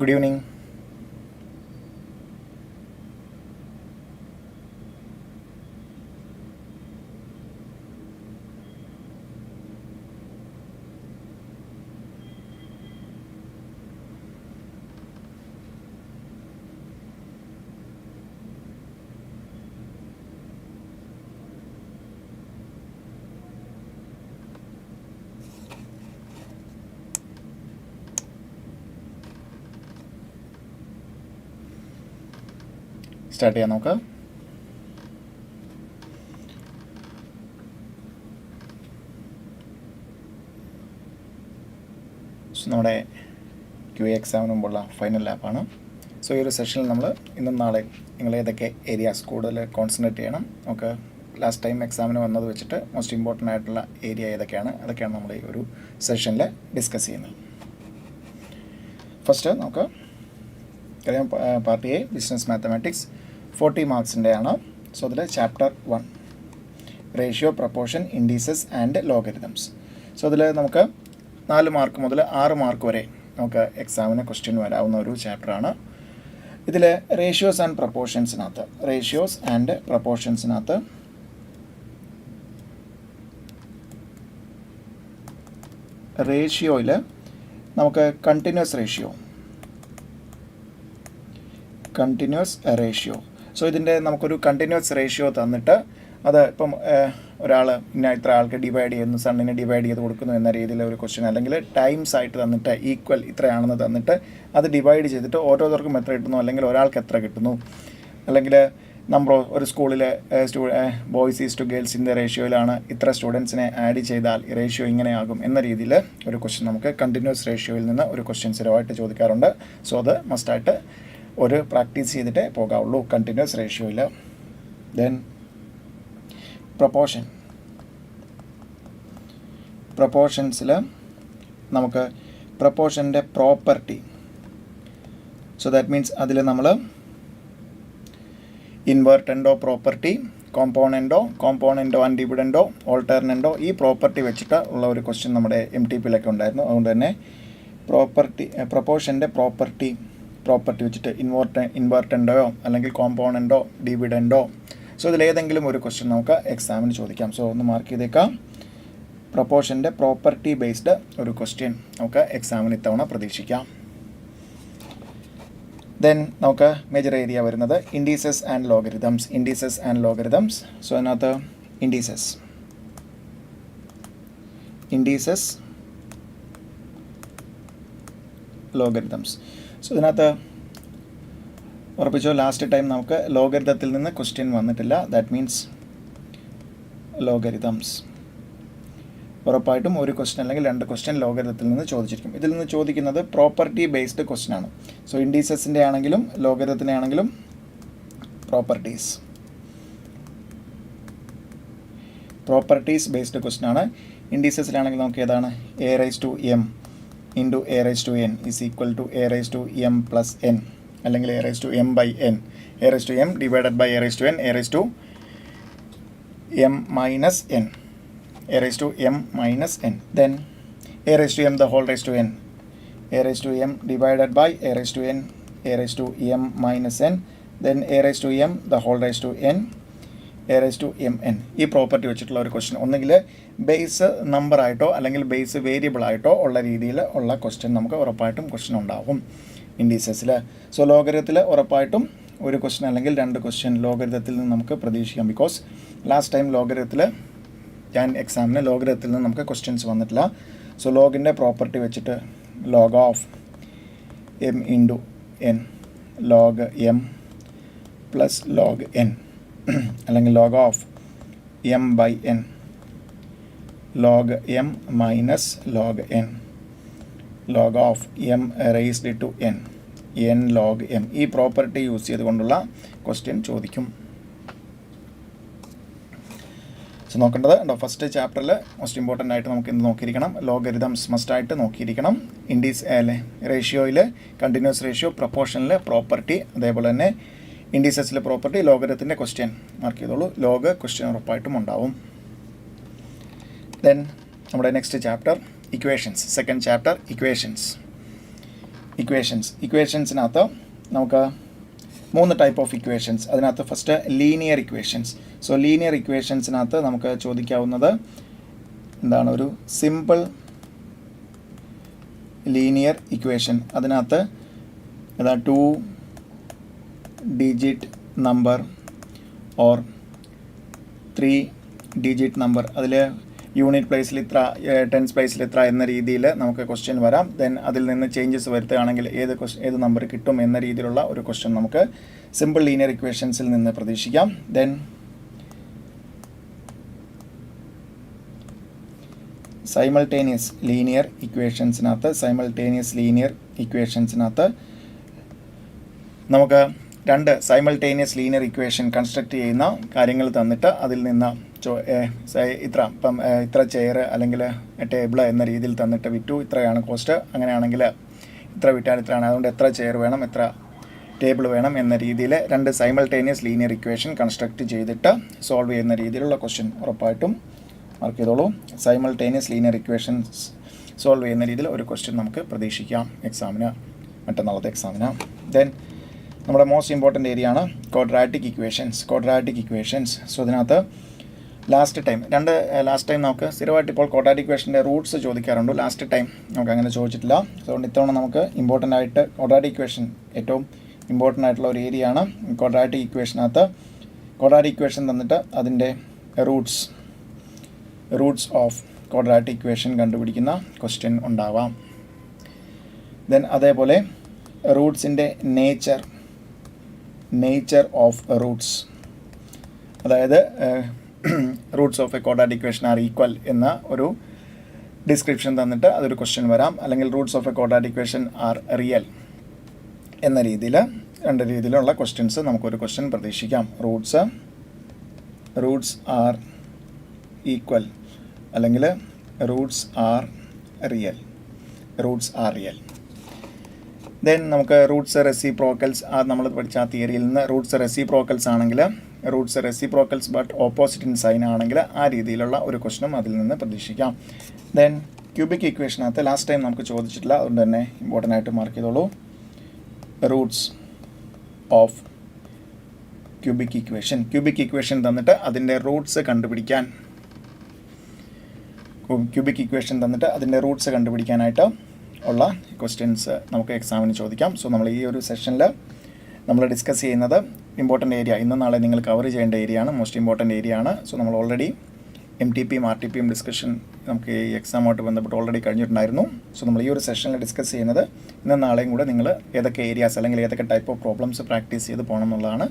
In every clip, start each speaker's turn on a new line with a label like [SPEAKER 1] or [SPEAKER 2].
[SPEAKER 1] Good evening. Start ചെയ്യാം നമുക്ക്. നമ്മുടെ QA എക്സാമിന് മുമ്പുള്ള ഫൈനൽ ലാപ്പാണ്. സോ ഈ ഒരു സെഷനിൽ നമ്മൾ ഇന്നും നാളെ നിങ്ങൾ ഏതൊക്കെ ഏരിയാസ് കൂടുതൽ കോൺസെൻട്രേറ്റ് ചെയ്യണം, നമുക്ക് ലാസ്റ്റ് ടൈം എക്സാമിന് വന്നത് വെച്ചിട്ട് മോസ്റ്റ് ഇമ്പോർട്ടൻ്റ് ആയിട്ടുള്ള ഏരിയ ഏതൊക്കെയാണ്, അതൊക്കെയാണ് നമ്മൾ ഈ ഒരു സെഷനിൽ ഡിസ്കസ് ചെയ്യുന്നത്. ഫസ്റ്റ് നമുക്ക് അറിയാം, പാർട്ട് എ ബിസിനസ് മാത്തമാറ്റിക്സ് 40 മാർക്സിൻ്റെ ആണ്. സോ അതിൽ chapter 1 ratio, proportion, indices and logarithms. So അതിൽ നമുക്ക് 4 മാർക്ക് മുതൽ 6 മാർക്ക് വരെ നമുക്ക് എക്സാമിന് ക്വസ്റ്റ്യൻ വരാവുന്ന ഒരു ചാപ്റ്ററാണ്. ഇതിൽ റേഷ്യോസ് ആൻഡ് പ്രപ്പോർഷൻസിനകത്ത് റേഷ്യോയിൽ നമുക്ക് കണ്ടിന്യൂസ് റേഷ്യോ. സോ ഇതിൻ്റെ നമുക്കൊരു കണ്ടിന്യൂസ് റേഷ്യോ തന്നിട്ട് അത് ഇപ്പം ഒരാൾ ഇത്ര ആൾക്ക് ഡിവൈഡ് ചെയ്യുന്നു, സണ്ണിനെ ഡിവൈഡ് ചെയ്ത് കൊടുക്കുന്നു എന്ന രീതിയിലെ ഒരു ക്വസ്റ്റ്യൻ, അല്ലെങ്കിൽ ടൈംസ് ആയിട്ട് തന്നിട്ട് ഈക്വൽ ഇത്രയാണെന്ന് തന്നിട്ട് അത് ഡിവൈഡ് ചെയ്തിട്ട് ഓരോരുത്തർക്കും എത്ര കിട്ടുന്നു, അല്ലെങ്കിൽ ഒരാൾക്ക് എത്ര കിട്ടുന്നു, അല്ലെങ്കിൽ ഒരു സ്കൂളിൽ ബോയ്സ് ഈസ് ടു ഗേൾസിൻ്റെ റേഷ്യോയിലാണ് ഇത്ര സ്റ്റുഡൻസിനെ ആഡ് ചെയ്താൽ ഈ റേഷ്യോ ഇങ്ങനെയാകും എന്ന രീതിയിൽ ഒരു ക്വസ്റ്റ്യൻ നമുക്ക് കണ്ടിന്യൂസ് റേഷ്യോയിൽ നിന്ന് ഒരു ക്വസ്റ്റ്യൻ സ്ഥിരമായിട്ട് ചോദിക്കാറുണ്ട്. സോ അത് മസ്റ്റായിട്ട് ഒരു പ്രാക്ടീസ് ചെയ്തിട്ടേ പോകാവുള്ളൂ കണ്ടിന്യൂസ് റേഷ്യോയിൽ. ദെൻ പ്രപ്പോർഷൻസിൽ നമുക്ക് പ്രപ്പോർഷൻ്റെ പ്രോപ്പർട്ടി. സോ ദാറ്റ് മീൻസ് അതിൽ നമ്മൾ ഇൻവേർട്ടൻ്റോ പ്രോപ്പർട്ടി, കോമ്പോണൻ്റോ ആൻഡ് ഡിവിഡൻ്റോ, ഓൾട്ടർനൻ്റോ, ഈ പ്രോപ്പർട്ടി വെച്ചിട്ട് ഉള്ള ഒരു ക്വസ്റ്റ്യൻ നമ്മുടെ MTPയിലൊക്കെ ഉണ്ടായിരുന്നു. അതുകൊണ്ട് തന്നെ പ്രപ്പോർഷൻ്റെ പ്രോപ്പർട്ടി വെച്ചിട്ട് ഇൻവേർട്ടൻ്റോ അല്ലെങ്കിൽ കോമ്പോണൻ്റോ ഡിവിഡൻ്റോ, സോ ഇതിലേതെങ്കിലും ഒരു ക്വസ്റ്റ്യൻ നമുക്ക് എക്സാമിന് ചോദിക്കാം. സോ ഒന്ന് മാർക്ക് ചെയ്തേക്കാം. പ്രപ്പോർഷൻ്റെ പ്രോപ്പർട്ടി ബേസ്ഡ് ഒരു ക്വസ്റ്റ്യൻ നമുക്ക് എക്സാമിന് ഇത്തവണ പ്രതീക്ഷിക്കാം. ദെൻ നമുക്ക് മേജർ ഏരിയ വരുന്നത് ഇൻഡീസസ് ആൻഡ് ലോഗരിതംസ്. സോ അതിനകത്ത് ഇൻഡീസസ് ലോഗരിതംസ്. സോ ഇതിനകത്ത് ഉറപ്പിച്ചോ, ലാസ്റ്റ് ടൈം നമുക്ക് ലോഗരിതത്തിൽ നിന്ന് ക്വസ്റ്റ്യൻ വന്നിട്ടില്ല. ദാറ്റ് മീൻസ് ലോഗരിതംസ് ഉറപ്പായിട്ടും ഒരു ക്വസ്റ്റ്യൻ അല്ലെങ്കിൽ 2 ക്വസ്റ്റ്യൻ ലോഗരിതത്തിൽ നിന്ന് ചോദിച്ചിരിക്കും. ഇതിൽ നിന്ന് ചോദിക്കുന്നത് പ്രോപ്പർട്ടി ബേസ്ഡ് ക്വസ്റ്റ്യൻ ആണ്. സോ ഇൻഡീസസിൻ്റെ ആണെങ്കിലും ലോഗരിതത്തിൻ്റെ ആണെങ്കിലും പ്രോപ്പർട്ടീസ് ബേസ്ഡ് ക്വസ്റ്റ്യൻ ആണ്. ഇൻഡീസസിലാണെങ്കിൽ നമുക്ക് ഏതാണ് a⁻m into a⁻n is equal to a⁻m plus n, അല്ലെങ്കിൽ a⁻m by n, a⁻m divided by a⁻n, a⁻m minus n, then a⁻m the whole raised to n, a⁻m divided by a⁻n, a⁻m minus n, then a⁻m the whole raised to n, a⁻mn. ഈ property വെച്ചിട്ടുള്ള ഒരു question ഒന്നുകിൽ base number ആയിട്ടോ അല്ലെങ്കിൽ base variable ആയിട്ടോ ഉള്ള രീതിയിൽ ഉള്ള ക്വസ്റ്റ്യൻ നമുക്ക് ഉറപ്പായിട്ടും ക്വസ്റ്റ്യൻ ഉണ്ടാകും ഇൻഡീസസിൽ. സോ ലോഗരിതത്തിൽ ഉറപ്പായിട്ടും ഒരു ക്വസ്റ്റ്യൻ അല്ലെങ്കിൽ 2 ക്വസ്റ്റ്യൻ ലോഗരിതത്തിൽ നിന്ന് നമുക്ക് പ്രതീക്ഷിക്കാം. ബിക്കോസ് ലാസ്റ്റ് ടൈം എക്സാമിന് ലോഗരിതത്തിൽ നിന്ന് നമുക്ക് ക്വസ്റ്റ്യൻസ് വന്നിട്ടില്ല. സോ ലോഗിൻ്റെ പ്രോപ്പർട്ടി വെച്ചിട്ട് log of m into n, log m plus log n, അല്ലെങ്കിൽ log of m by n, log m minus log n, log of m raised to n, n log m. ഈ property use ചെയ്തുകൊണ്ടുള്ള question ചോദിക്കും. So നോക്കേണ്ടത് first ചാപ്റ്ററിൽ most important ആയിട്ട് നമുക്ക് എന്ത് നോക്കിയിരിക്കണം, ലോഗരിതംസ് മസ്റ്റായിട്ട് നോക്കിയിരിക്കണം. റേഷ്യോയിൽ കണ്ടിന്യൂസ് റേഷ്യോ, പ്രപ്പോർഷനിൽ പ്രോപ്പർട്ടി, അതേപോലെ തന്നെ ഇൻഡീസസിലെ പ്രോപ്പർട്ടി, ലോഗരിതത്തിൻ്റെ ക്വസ്റ്റ്യൻ മാർക്ക് ചെയ്തോളൂ. ലോഗ് ക്വസ്റ്റ്യൻ ഉറപ്പായിട്ടും ഉണ്ടാവും. ദെൻ നമ്മുടെ next chapter equations, second chapter equations. ഇക്വേഷൻസിനകത്ത് നമുക്ക് 3 ടൈപ്പ് ഓഫ് ഇക്വേഷൻസ്. അതിനകത്ത് first linear equations. So linear ഇക്വേഷൻസിനകത്ത് നമുക്ക് ചോദിക്കാവുന്നത് എന്താണ്? ഒരു സിമ്പിൾ ലീനിയർ ഇക്വേഷൻ. അതിനകത്ത് 2 digit number or 3 digit number, അതിൽ യൂണിറ്റ് പ്ലേസിൽ ഇത്ര, ടെൻസ് പ്ലേസിൽ ഇത്ര എന്ന രീതിയിൽ നമുക്ക് ക്വസ്റ്റ്യൻ വരാം. ദെൻ അതിൽ നിന്ന് ചേഞ്ചസ് വരുത്തുകയാണെങ്കിൽ ഏത് നമ്പർ കിട്ടും എന്ന രീതിയിലുള്ള ഒരു ക്വസ്റ്റ്യൻ നമുക്ക് സിമ്പിൾ ലീനിയർ ഇക്വേഷൻസിൽ നിന്ന് പ്രതീക്ഷിക്കാം. ദെൻ സൈമൾട്ടേനിയസ് ലീനിയർ ഇക്വേഷൻസിനകത്ത് നമുക്ക് 2 സൈമൾട്ടേനിയസ് ലീനിയർ ഇക്വേഷൻ കൺസ്ട്രക്ട് ചെയ്യുന്ന കാര്യങ്ങൾ തന്നിട്ട് അതിൽ നിന്ന് ഇത്ര ചെയർ അല്ലെങ്കിൽ ടേബിൾ എന്ന രീതിയിൽ തന്നിട്ട് വിറ്റു, ഇത്രയാണ് കോസ്റ്റ്, അങ്ങനെയാണെങ്കിൽ ഇത്ര വിറ്റാൽ ഇത്രയാണ്, അതുകൊണ്ട് എത്ര ചെയർ വേണം, എത്ര ടേബിൾ വേണം എന്ന രീതിയിൽ 2 സൈമൾട്ടേനിയസ് ലീനിയർ ഇക്വേഷൻ കൺസ്ട്രക്ട് ചെയ്തിട്ട് സോൾവ് ചെയ്യുന്ന രീതിയിലുള്ള ക്വസ്റ്റ്യൻ ഉറപ്പായിട്ടും മാർക്ക് ചെയ്തോളൂ. സൈമൾട്ടേനിയസ് ലീനിയർ ഇക്വേഷൻസ് സോൾവ് ചെയ്യുന്ന രീതിയിൽ ഒരു ക്വസ്റ്റ്യൻ നമുക്ക് പ്രതീക്ഷിക്കാം എക്സാമിന്, മറ്റന്നാളത്തെ എക്സാമിന്. ദെൻ നമ്മുടെ മോസ്റ്റ് ഇമ്പോർട്ടൻ്റ് ഏരിയ ആണ് ക്വാഡ്രാറ്റിക് ഇക്വേഷൻസ്. സോ ഇതിനകത്ത് ലാസ്റ്റ് ടൈം നമുക്ക് സ്ഥിരമായിട്ട് ഇപ്പോൾ ക്വാഡ്രാറ്റിക് ഇക്വേഷൻ്റെ റൂട്ട്സ് ചോദിക്കാറുണ്ട്. ലാസ്റ്റ് ടൈം നമുക്ക് അങ്ങനെ ചോദിച്ചിട്ടില്ല. അതുകൊണ്ട് ഇത്തവണ നമുക്ക് ഇമ്പോർട്ടൻ്റ് ആയിട്ട് ക്വാഡ്രാറ്റിക് ഇക്വേഷൻ ഏറ്റവും ഇമ്പോർട്ടൻ്റ് ആയിട്ടുള്ള ഒരു ഏരിയ ആണ്. ക്വാഡ്രാറ്റിക് ഇക്വേഷൻ തന്നിട്ട് അതിൻ്റെ റൂട്ട്സ് ഓഫ് ക്വാഡ്രാറ്റിക് ഇക്വേഷൻ കണ്ടുപിടിക്കുന്ന ക്വസ്റ്റ്യൻ ഉണ്ടാവാം. ദെൻ അതേപോലെ റൂട്ട്സിൻ്റെ നേച്ചർ ഓഫ് റൂട്ട്സ്, അതായത് roots of a quadratic equation are equal എന്ന ഒരു ഡിസ്ക്രിപ്ഷൻ തന്നിട്ട് അതൊരു ക്വസ്റ്റ്യൻ വരാം. അല്ലെങ്കിൽ roots of a quadratic equation are real എന്ന രീതിയിൽ 2 രീതിയിലുള്ള ക്വസ്റ്റ്യൻസ് നമുക്കൊരു ക്വസ്റ്റ്യൻ പ്രതീക്ഷിക്കാം. റൂട്ട്സ് ആർ ഈക്വൽ അല്ലെങ്കിൽ റൂട്ട്സ് ആർ റിയൽ. ദെൻ നമുക്ക് റൂട്ട്സ് റെസിപ്രോക്കൽസ്, നമ്മൾ പഠിച്ച ആ തിയറിയിൽ നിന്ന് റൂട്ട്സ് റെസിപ്രോക്കൽസ് ആണെങ്കിൽ ബട്ട് ഓപ്പോസിറ്റ് ഇൻ സൈൻ ആണെങ്കിൽ ആ രീതിയിലുള്ള ഒരു ക്വസ്റ്റ്യനും അതിൽ നിന്ന് പ്രതീക്ഷിക്കാം. ദെൻ ക്യൂബിക് ഇക്വേഷനകത്ത് ലാസ്റ്റ് ടൈം നമുക്ക് ചോദിച്ചിട്ടില്ല, അതുകൊണ്ട് തന്നെ ഇമ്പോർട്ടൻ്റ് ആയിട്ട് മാർക്ക് ചെയ്തോളൂ. റൂട്ട്സ് ഓഫ് ക്യൂബിക് ഇക്വേഷൻ തന്നിട്ട് അതിൻ്റെ റൂട്ട്സ് കണ്ടുപിടിക്കാനായിട്ട് ഉള്ള ക്വസ്റ്റ്യൻസ് നമുക്ക് എക്സാമിന് ചോദിക്കാം. സോ നമ്മൾ ഈ ഒരു സെഷനിൽ നമ്മൾ ഡിസ്കസ് ചെയ്യുന്നത് ഇമ്പോർട്ടൻ്റ് ഏരിയ, ഇന്നും നാളെ നിങ്ങൾ കവർ ചെയ്യേണ്ട ഏരിയ ആണ്, മോസ്റ്റ് ഇമ്പോർട്ടൻ്റ് ഏരിയ ആണ്. സോ നമ്മൾ ഓൾറെഡി MTPയും RTPയും ഡിസ്കഷൻ നമുക്ക് ഈ എക്സാമുമായിട്ട് ബന്ധപ്പെട്ട് ഓൾറെഡി കഴിഞ്ഞിട്ടുണ്ടായിരുന്നു. സോ നമ്മൾ ഈ ഒരു സെഷനിൽ ഡിസ്കസ് ചെയ്യുന്നത് ഇന്നും നാളെയും കൂടെ നിങ്ങൾ ഏതൊക്കെ ഏരിയാസ് അല്ലെങ്കിൽ ഏതൊക്കെ ടൈപ്പ് ഓഫ് പ്രോബ്ലംസ് പ്രാക്ടീസ് ചെയ്ത് പോകണം എന്നുള്ളതാണ്.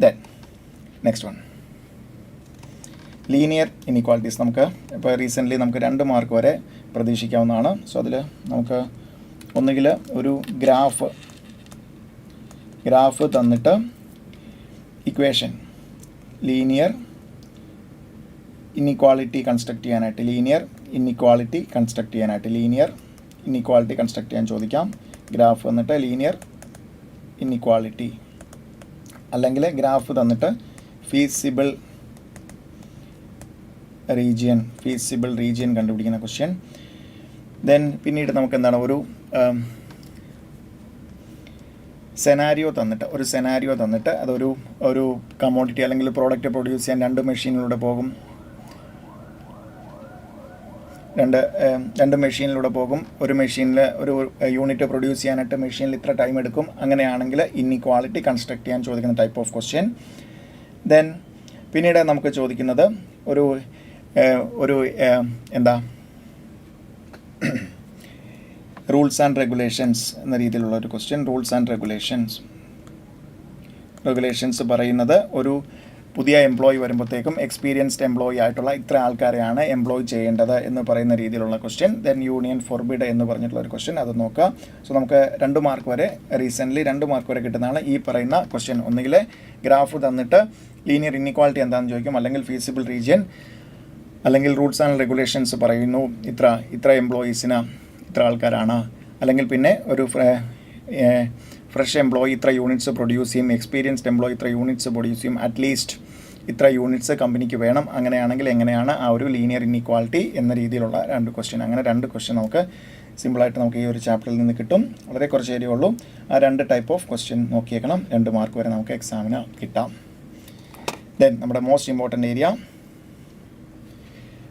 [SPEAKER 1] Then next one linear inequalities. നമുക്ക് ഇപ്പോൾ റീസെൻ്റ്ലി നമുക്ക് 2 മാർക്ക് വരെ പ്രതീക്ഷിക്കാവുന്നതാണ്. സോ അതിൽ നമുക്ക് ഒന്നുകിൽ ഒരു ഗ്രാഫ് തന്നിട്ട് ഇക്വേഷൻ ലീനിയർ ഇൻഇക്വാളിറ്റി കൺസ്ട്രക്ട് ചെയ്യാൻ ചോദിക്കാം. ഗ്രാഫ് തന്നിട്ട് ലീനിയർ ഇൻഇക്വാളിറ്റി, അല്ലെങ്കിൽ ഗ്രാഫ് തന്നിട്ട് ഫീസിബിൾ റീജിയൻ കണ്ടുപിടിക്കുന്ന ക്വസ്റ്റ്യൻ. ദെൻ പിന്നീട് നമുക്ക് എന്താണ് ഒരു സെനാരിയോ തന്നിട്ട് അതൊരു കമ്മോഡിറ്റി അല്ലെങ്കിൽ പ്രോഡക്റ്റ് പ്രൊഡ്യൂസ് ചെയ്യാൻ 2 മെഷീനിലൂടെ പോകും. രണ്ട് മെഷീനിലൂടെ പോകും. ഒരു മെഷീനിൽ ഒരു യൂണിറ്റ് പ്രൊഡ്യൂസ് ചെയ്യാനായിട്ട് മെഷീനിൽ ഇത്ര ടൈം എടുക്കും. അങ്ങനെയാണെങ്കിൽ ഇൻഇക്വാളിറ്റി കൺസ്ട്രക്ട് ചെയ്യാൻ ചോദിക്കുന്ന ടൈപ്പ് ഓഫ് ക്വസ്റ്റ്യൻ. ദെൻ പിന്നീട് നമുക്ക് ചോദിക്കുന്നത് ഒരു റൂൾസ് ആൻഡ് റെഗുലേഷൻസ് എന്ന രീതിയിലുള്ള ഒരു ക്വസ്റ്റ്യൻ. റെഗുലേഷൻസ് പറയുന്നത് ഒരു പുതിയ എംപ്ലോയി വരുമ്പോഴത്തേക്കും എക്സ്പീരിയൻസ്ഡ് എംപ്ലോയി ആയിട്ടുള്ള ഇത്ര ആൾക്കാരെയാണ് എംപ്ലോയ് ചെയ്യേണ്ടത് എന്ന് പറയുന്ന രീതിയിലുള്ള ക്വസ്റ്റ്യൻ. ദെൻ യൂണിയൻ ഫോർബിഡ് എന്ന് പറഞ്ഞിട്ടുള്ള ഒരു ക്വസ്റ്റ്യൻ, അത് നോക്കുക. സോ നമുക്ക് 2 മാർക്ക് വരെ കിട്ടുന്നതാണ് ഈ പറയുന്ന ക്വസ്റ്റ്യൻ. ഒന്നുകിൽ ഗ്രാഫ് തന്നിട്ട് ലീനിയർ ഇൻഇക്വാളിറ്റി എന്താണെന്ന് ചോദിക്കും, അല്ലെങ്കിൽ ഫീസിബിൾ റീജിയൻ, അല്ലെങ്കിൽ റൂൾസ് ആൻഡ് റെഗുലേഷൻസ് പറയുന്നു ഇത്ര എംപ്ലോയീസിന് ഇത്ര ആൾക്കാരാണ്, അല്ലെങ്കിൽ പിന്നെ ഒരു ഫ്രഷ് എംപ്ലോയി ഇത്ര യൂണിറ്റ്സ് പ്രൊഡ്യൂസ് ചെയ്യും, എക്സ്പീരിയൻസ്ഡ് എംപ്ലോയി ഇത്ര യൂണിറ്റ്സ് പ്രൊഡ്യൂസ് ചെയ്യും, അറ്റ്ലീസ്റ്റ് ഇത്ര യൂണിറ്റ്സ് കമ്പനിക്ക് വേണം. അങ്ങനെയാണെങ്കിൽ എങ്ങനെയാണ് ആ ഒരു ലീനിയർ ഇൻഇക്വാളിറ്റി എന്ന രീതിയിലുള്ള 2 ക്വസ്റ്റ്യൻ. അങ്ങനെ 2 ക്വസ്റ്റ്യൻ നമുക്ക് സിമ്പിളായിട്ട് നമുക്ക് ഈ ഒരു ചാപ്റ്ററിൽ നിന്ന് കിട്ടും. വളരെ കുറച്ച് ഏരിയ ഉള്ളൂ. ആ 2 ടൈപ്പ് ഓഫ് ക്വസ്റ്റ്യൻ നോക്കിയേക്കണം. 2 മാർക്ക് വരെ നമുക്ക് എക്സാമിന് കിട്ടാം. ദെൻ നമ്മുടെ most important area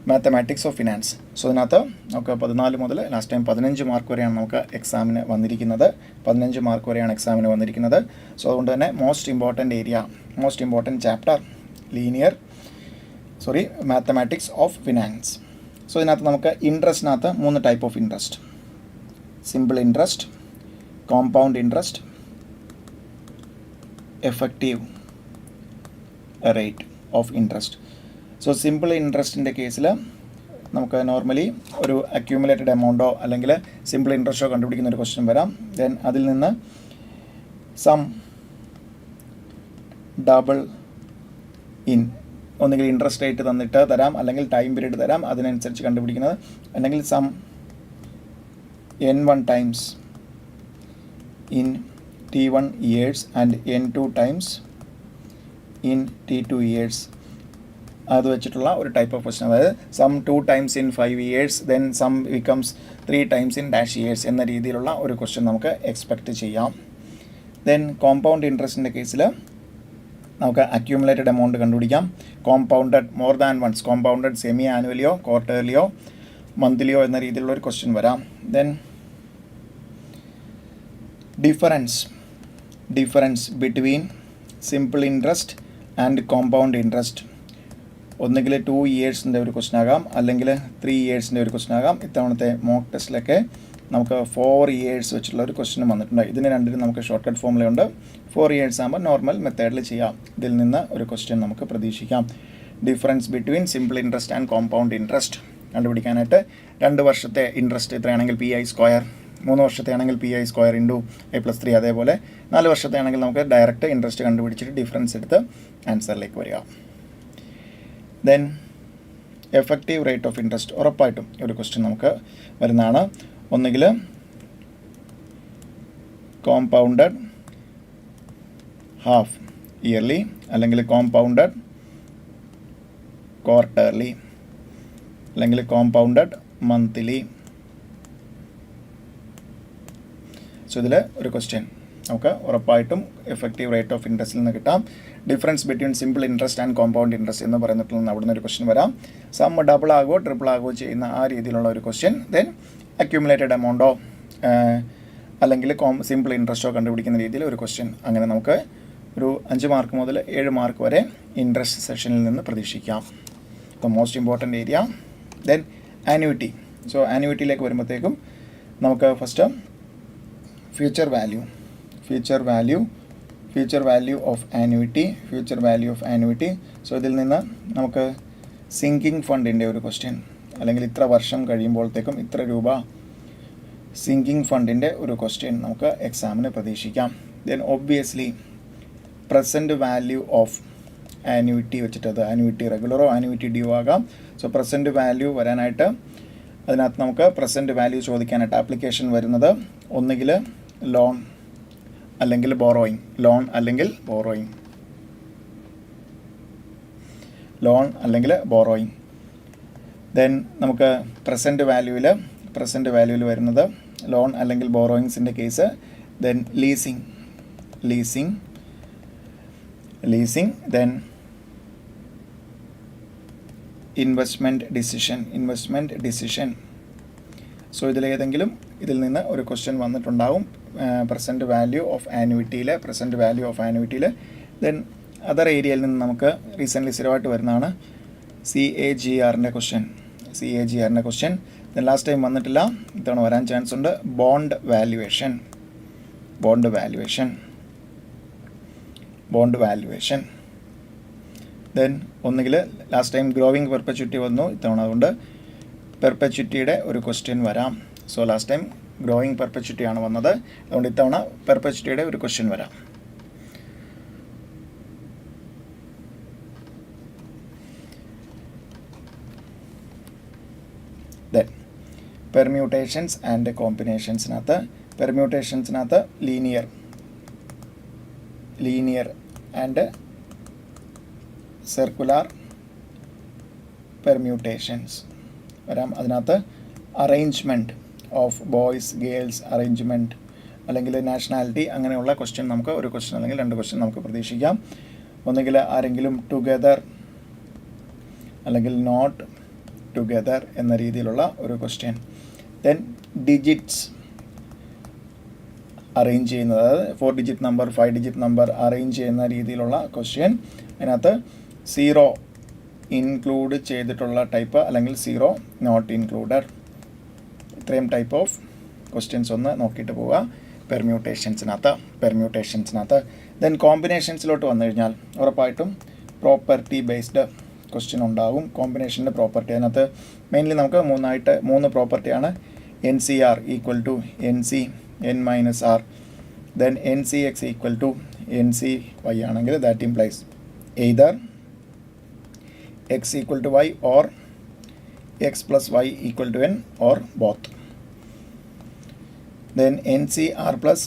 [SPEAKER 1] mathematics of finance. So ഇതിനകത്ത് നമുക്ക് 14 മുതൽ ലാസ്റ്റ് ടൈം 15 മാർക്ക് വരെയാണ് നമുക്ക് എക്സാമിന് വന്നിരിക്കുന്നത്. 15 മാർക്ക് വരെയാണ് എക്സാമിന് വന്നിരിക്കുന്നത്. സോ അതുകൊണ്ട് തന്നെ most important area, most important chapter mathematics of finance. So ഇതിനകത്ത് നമുക്ക് ഇൻട്രസ്റ്റിനകത്ത് 3 type of interest: simple interest, compound interest, effective rate of interest. So simple ഇൻട്രസ്റ്റിൻ്റെ കേസിൽ നമുക്ക് നോർമലി ഒരു അക്യൂമുലേറ്റഡ് എമൗണ്ടോ അല്ലെങ്കിൽ സിമ്പിൾ ഇൻട്രസ്റ്റോ കണ്ടുപിടിക്കുന്ന ഒരു ക്വസ്റ്റ്യൻ വരാം. ദെൻ അതിൽ നിന്ന് സം ഡബിൾ ഇൻ, ഒന്നുകിൽ ഇൻട്രസ്റ്റ് റേറ്റ് തന്നിട്ട് തരാം, അല്ലെങ്കിൽ ടൈം പീരീഡ് തരാം, അതിനനുസരിച്ച് കണ്ടുപിടിക്കുന്നത്, അല്ലെങ്കിൽ sum N1 times in T1 years and N2 times in T2 years. അത് വെച്ചിട്ടുള്ള ഒരു ടൈപ്പ് ഓഫ് ക്വസ്റ്റ്യൻ. അതായത് sum 2 times in 5 years, then sum becomes 3 times in dash years എന്ന രീതിയിലുള്ള ഒരു ക്വസ്റ്റ്യൻ നമുക്ക് എക്സ്പെക്റ്റ് ചെയ്യാം. ദെൻ കോമ്പൗണ്ട് ഇൻട്രസ്റ്റിൻ്റെ കേസിൽ നമുക്ക് അക്യൂമുലേറ്റഡ് എമൗണ്ട് കണ്ടുപിടിക്കാം. Compounded more than once, compounded semi ആനുവലിയോ ക്വാർട്ടർലിയോ മന്ത്ലിയോ എന്ന രീതിയിലുള്ള ഒരു ക്വസ്റ്റ്യൻ വരാം. Then difference between simple interest and compound interest. ഒന്നുകിൽ 2 ഇയേഴ്സിൻ്റെ ഒരു ക്വസ്റ്റ്യൻ ആകാം, അല്ലെങ്കിൽ 3 ഇയേഴ്സിൻ്റെ ഒരു ക്വസ്റ്റ്യൻ ആകാം. ഇത്തവണത്തെ മോക്ക് ടെസ്റ്റിലൊക്കെ നമുക്ക് 4 ഇയേഴ്സ് വെച്ചിട്ടുള്ള ഒരു ക്വസ്റ്റ്യൻ വന്നിട്ടുണ്ട്. ഇതിന് രണ്ടിനും നമുക്ക് ഷോർട്ട് കട്ട് ഫോമുലയുണ്ട്. 4 ഇയേഴ്സ് ആകുമ്പോൾ നോർമൽ മെത്തേഡിൽ ചെയ്യാം. ഇതിൽ നിന്ന് ഒരു ക്വസ്റ്റ്യൻ നമുക്ക് പ്രതീക്ഷിക്കാം. Difference between simple interest and compound interest കണ്ടുപിടിക്കാനായിട്ട് 2 വർഷത്തെ ഇൻട്രസ്റ്റ് എത്രയാണെങ്കിൽ PI², 3 വർഷത്തെ ആണെങ്കിൽ PI² ഇൻറ്റു A+3, അതേപോലെ 4 വർഷത്തെ ആണെങ്കിൽ നമുക്ക് ഡയറക്റ്റ് ഇൻട്രസ്റ്റ് കണ്ടുപിടിച്ചിട്ട് ഡിഫറൻസ് എടുത്ത് ആൻസറിലേക്ക് വരിക. Then effective rate of interest, ഉറപ്പായിട്ടും ഒരു ക്വസ്റ്റ്യൻ നമുക്ക് വരുന്നതാണ്. ഒന്നുകിൽ കോമ്പൗണ്ടഡ് ഹാഫ് ഇയർലി, അല്ലെങ്കിൽ കോമ്പൗണ്ടഡ് ക്വാർട്ടർലി, അല്ലെങ്കിൽ കോമ്പൗണ്ടഡ് മന്ത്ലി. സോ ഇതിൽ ഒരു ക്വസ്റ്റ്യൻ നമുക്ക് ഉറപ്പായിട്ടും എഫക്റ്റീവ് റേറ്റ് ഓഫ് ഇൻട്രസ്റ്റിൽ നിന്ന് കിട്ടാം. Difference between simple interest and compound interest എന്ന് പറയുന്നിടത്തിൽ നിന്ന് അവിടുന്ന് ഒരു ക്വസ്റ്റ്യൻ വരാം. സം ഡബിൾ ആകുമോ ട്രിപ്പിൾ ആകുമോ ചെയ്യുന്ന ആ രീതിയിലുള്ള ഒരു ക്വസ്റ്റ്യൻ. ദെൻ അക്യൂമുലേറ്റഡ് എമൗണ്ടോ അല്ലെങ്കിൽ സിമ്പിൾ ഇൻട്രസ്റ്റോ കണ്ടുപിടിക്കുന്ന രീതിയിൽ ഒരു ക്വസ്റ്റ്യൻ. അങ്ങനെ നമുക്ക് ഒരു 5 മാർക്ക് മുതൽ 7 മാർക്ക് വരെ ഇൻട്രസ്റ്റ് സെഷനിൽ നിന്ന് പ്രതീക്ഷിക്കാം. അപ്പോൾ most important area. Then annuity. So ആനുവിറ്റിയിലേക്ക് വരുമ്പോഴത്തേക്കും നമുക്ക് first future value of annuity. So ഇതിൽ നിന്ന് നമുക്ക് സിങ്കിങ് ഫണ്ടിൻ്റെ ഒരു ക്വസ്റ്റ്യൻ, അല്ലെങ്കിൽ ഇത്ര വർഷം കഴിയുമ്പോഴത്തേക്കും ഇത്ര രൂപ സിങ്കിങ് ഫണ്ടിൻ്റെ ഒരു ക്വസ്റ്റ്യൻ നമുക്ക് എക്സാമിന് പ്രതീക്ഷിക്കാം. Then obviously present value of annuity വെച്ചിട്ട്, അത് ആനുവിറ്റി റെഗുലറോ ആനുവിറ്റി ഡ്യൂ ആകാം. സോ പ്രസൻറ്റ് വാല്യൂ വരാനായിട്ട് അതിനകത്ത് നമുക്ക് പ്രസൻറ്റ് വാല്യൂ ചോദിക്കാനായിട്ട് ആപ്ലിക്കേഷൻ വരുന്നത് ഒന്നുകിൽ ലോൺ അല്ലെങ്കിൽ ബോറോയിങ്. ദെൻ നമുക്ക് പ്രസൻറ്റ് വാല്യൂവിൽ വരുന്നത് ലോൺ അല്ലെങ്കിൽ ബോറോയിങ്സിൻ്റെ case. Then leasing. Then investment decision. So ഇതിലേതെങ്കിലും ഇതിൽ നിന്ന് ഒരു ക്വസ്റ്റ്യൻ വന്നിട്ടുണ്ടാവും. പ്രസൻറ്റ് വാല്യൂ ഓഫ് ആനുവിറ്റിയിൽ. ദെൻ അതർ ഏരിയയിൽ നിന്ന് നമുക്ക് റീസെൻ്റ്ലി സ്ഥിരമായിട്ട് വരുന്നതാണ് CAGRൻ്റെ ക്വസ്റ്റ്യൻ. ദെൻ ലാസ്റ്റ് ടൈം വന്നിട്ടില്ല, ഇത്തവണ വരാൻ ചാൻസ് ഉണ്ട്. Bond valuation. ദെൻ ഒന്നുകിൽ ലാസ്റ്റ് ടൈം ഗ്രോവിങ് പെർപ്പച്യൂറ്റി വന്നു, ഇത്തവണ അതുകൊണ്ട് പെർപ്പച്യൂറ്റിയുടെ ഒരു ക്വസ്റ്റ്യൻ വരാം. So last time growing perpetuity ആണ് വന്നത്, അതുകൊണ്ട് ഇത്തവണ പെർപ്പച്യൂറ്റിയുടെ ഒരു ക്വസ്റ്റ്യൻ വരാം. ദെൻ പെർമ്യൂട്ടേഷൻസ് ആൻഡ് കോമ്പിനേഷൻസിനകത്ത് ലീനിയർ ആൻഡ് സർക്കുലർ പെർമ്യൂട്ടേഷൻസ് വരാം. അതിനകത്ത് ഓഫ് ബോയ്സ് ഗേൾസ് അറേഞ്ച്മെൻറ്റ് അല്ലെങ്കിൽ നാഷണാലിറ്റി അങ്ങനെയുള്ള ക്വസ്റ്റ്യൻ നമുക്ക് ഒരു ക്വസ്റ്റ്യൻ അല്ലെങ്കിൽ രണ്ട് ക്വസ്റ്റ്യൻ നമുക്ക് പ്രതീക്ഷിക്കാം. ഒന്നുകിൽ ആരെങ്കിലും ടുഗദർ അല്ലെങ്കിൽ നോട്ട് ടുഗദർ എന്ന രീതിയിലുള്ള ഒരു ക്വസ്റ്റ്യൻ. ദെൻ ഡിജിറ്റ്സ് അറേഞ്ച് ചെയ്യുന്നത്, അതായത് 4 digit number 5 digit number arrange ചെയ്യുന്ന രീതിയിലുള്ള ക്വസ്റ്റ്യൻ. അതിനകത്ത് 0 ഇൻക്ലൂഡ് ചെയ്തിട്ടുള്ള ടൈപ്പ് അല്ലെങ്കിൽ 0 നോട്ട് ഇൻക്ലൂഡഡ്, ഇത്രയും ടൈപ്പ് ഓഫ് ക്വസ്റ്റ്യൻസ് ഒന്ന് നോക്കിയിട്ട് പോവുക പെർമ്യൂട്ടേഷൻസിനകത്ത്. ദെൻ കോമ്പിനേഷൻസിലോട്ട് വന്നു കഴിഞ്ഞാൽ ഉറപ്പായിട്ടും പ്രോപ്പർട്ടി ബേസ്ഡ് ക്വസ്റ്റ്യൻ ഉണ്ടാകും. കോമ്പിനേഷൻ്റെ പ്രോപ്പർട്ടി അതിനകത്ത് മെയിൻലി നമുക്ക് 3 പ്രോപ്പർട്ടിയാണ്. NCR equal to NC n-r, then NCX equal to NCY ആണെങ്കിൽ that implies either x equal to y or x plus y equal to n or both. Then NCR plus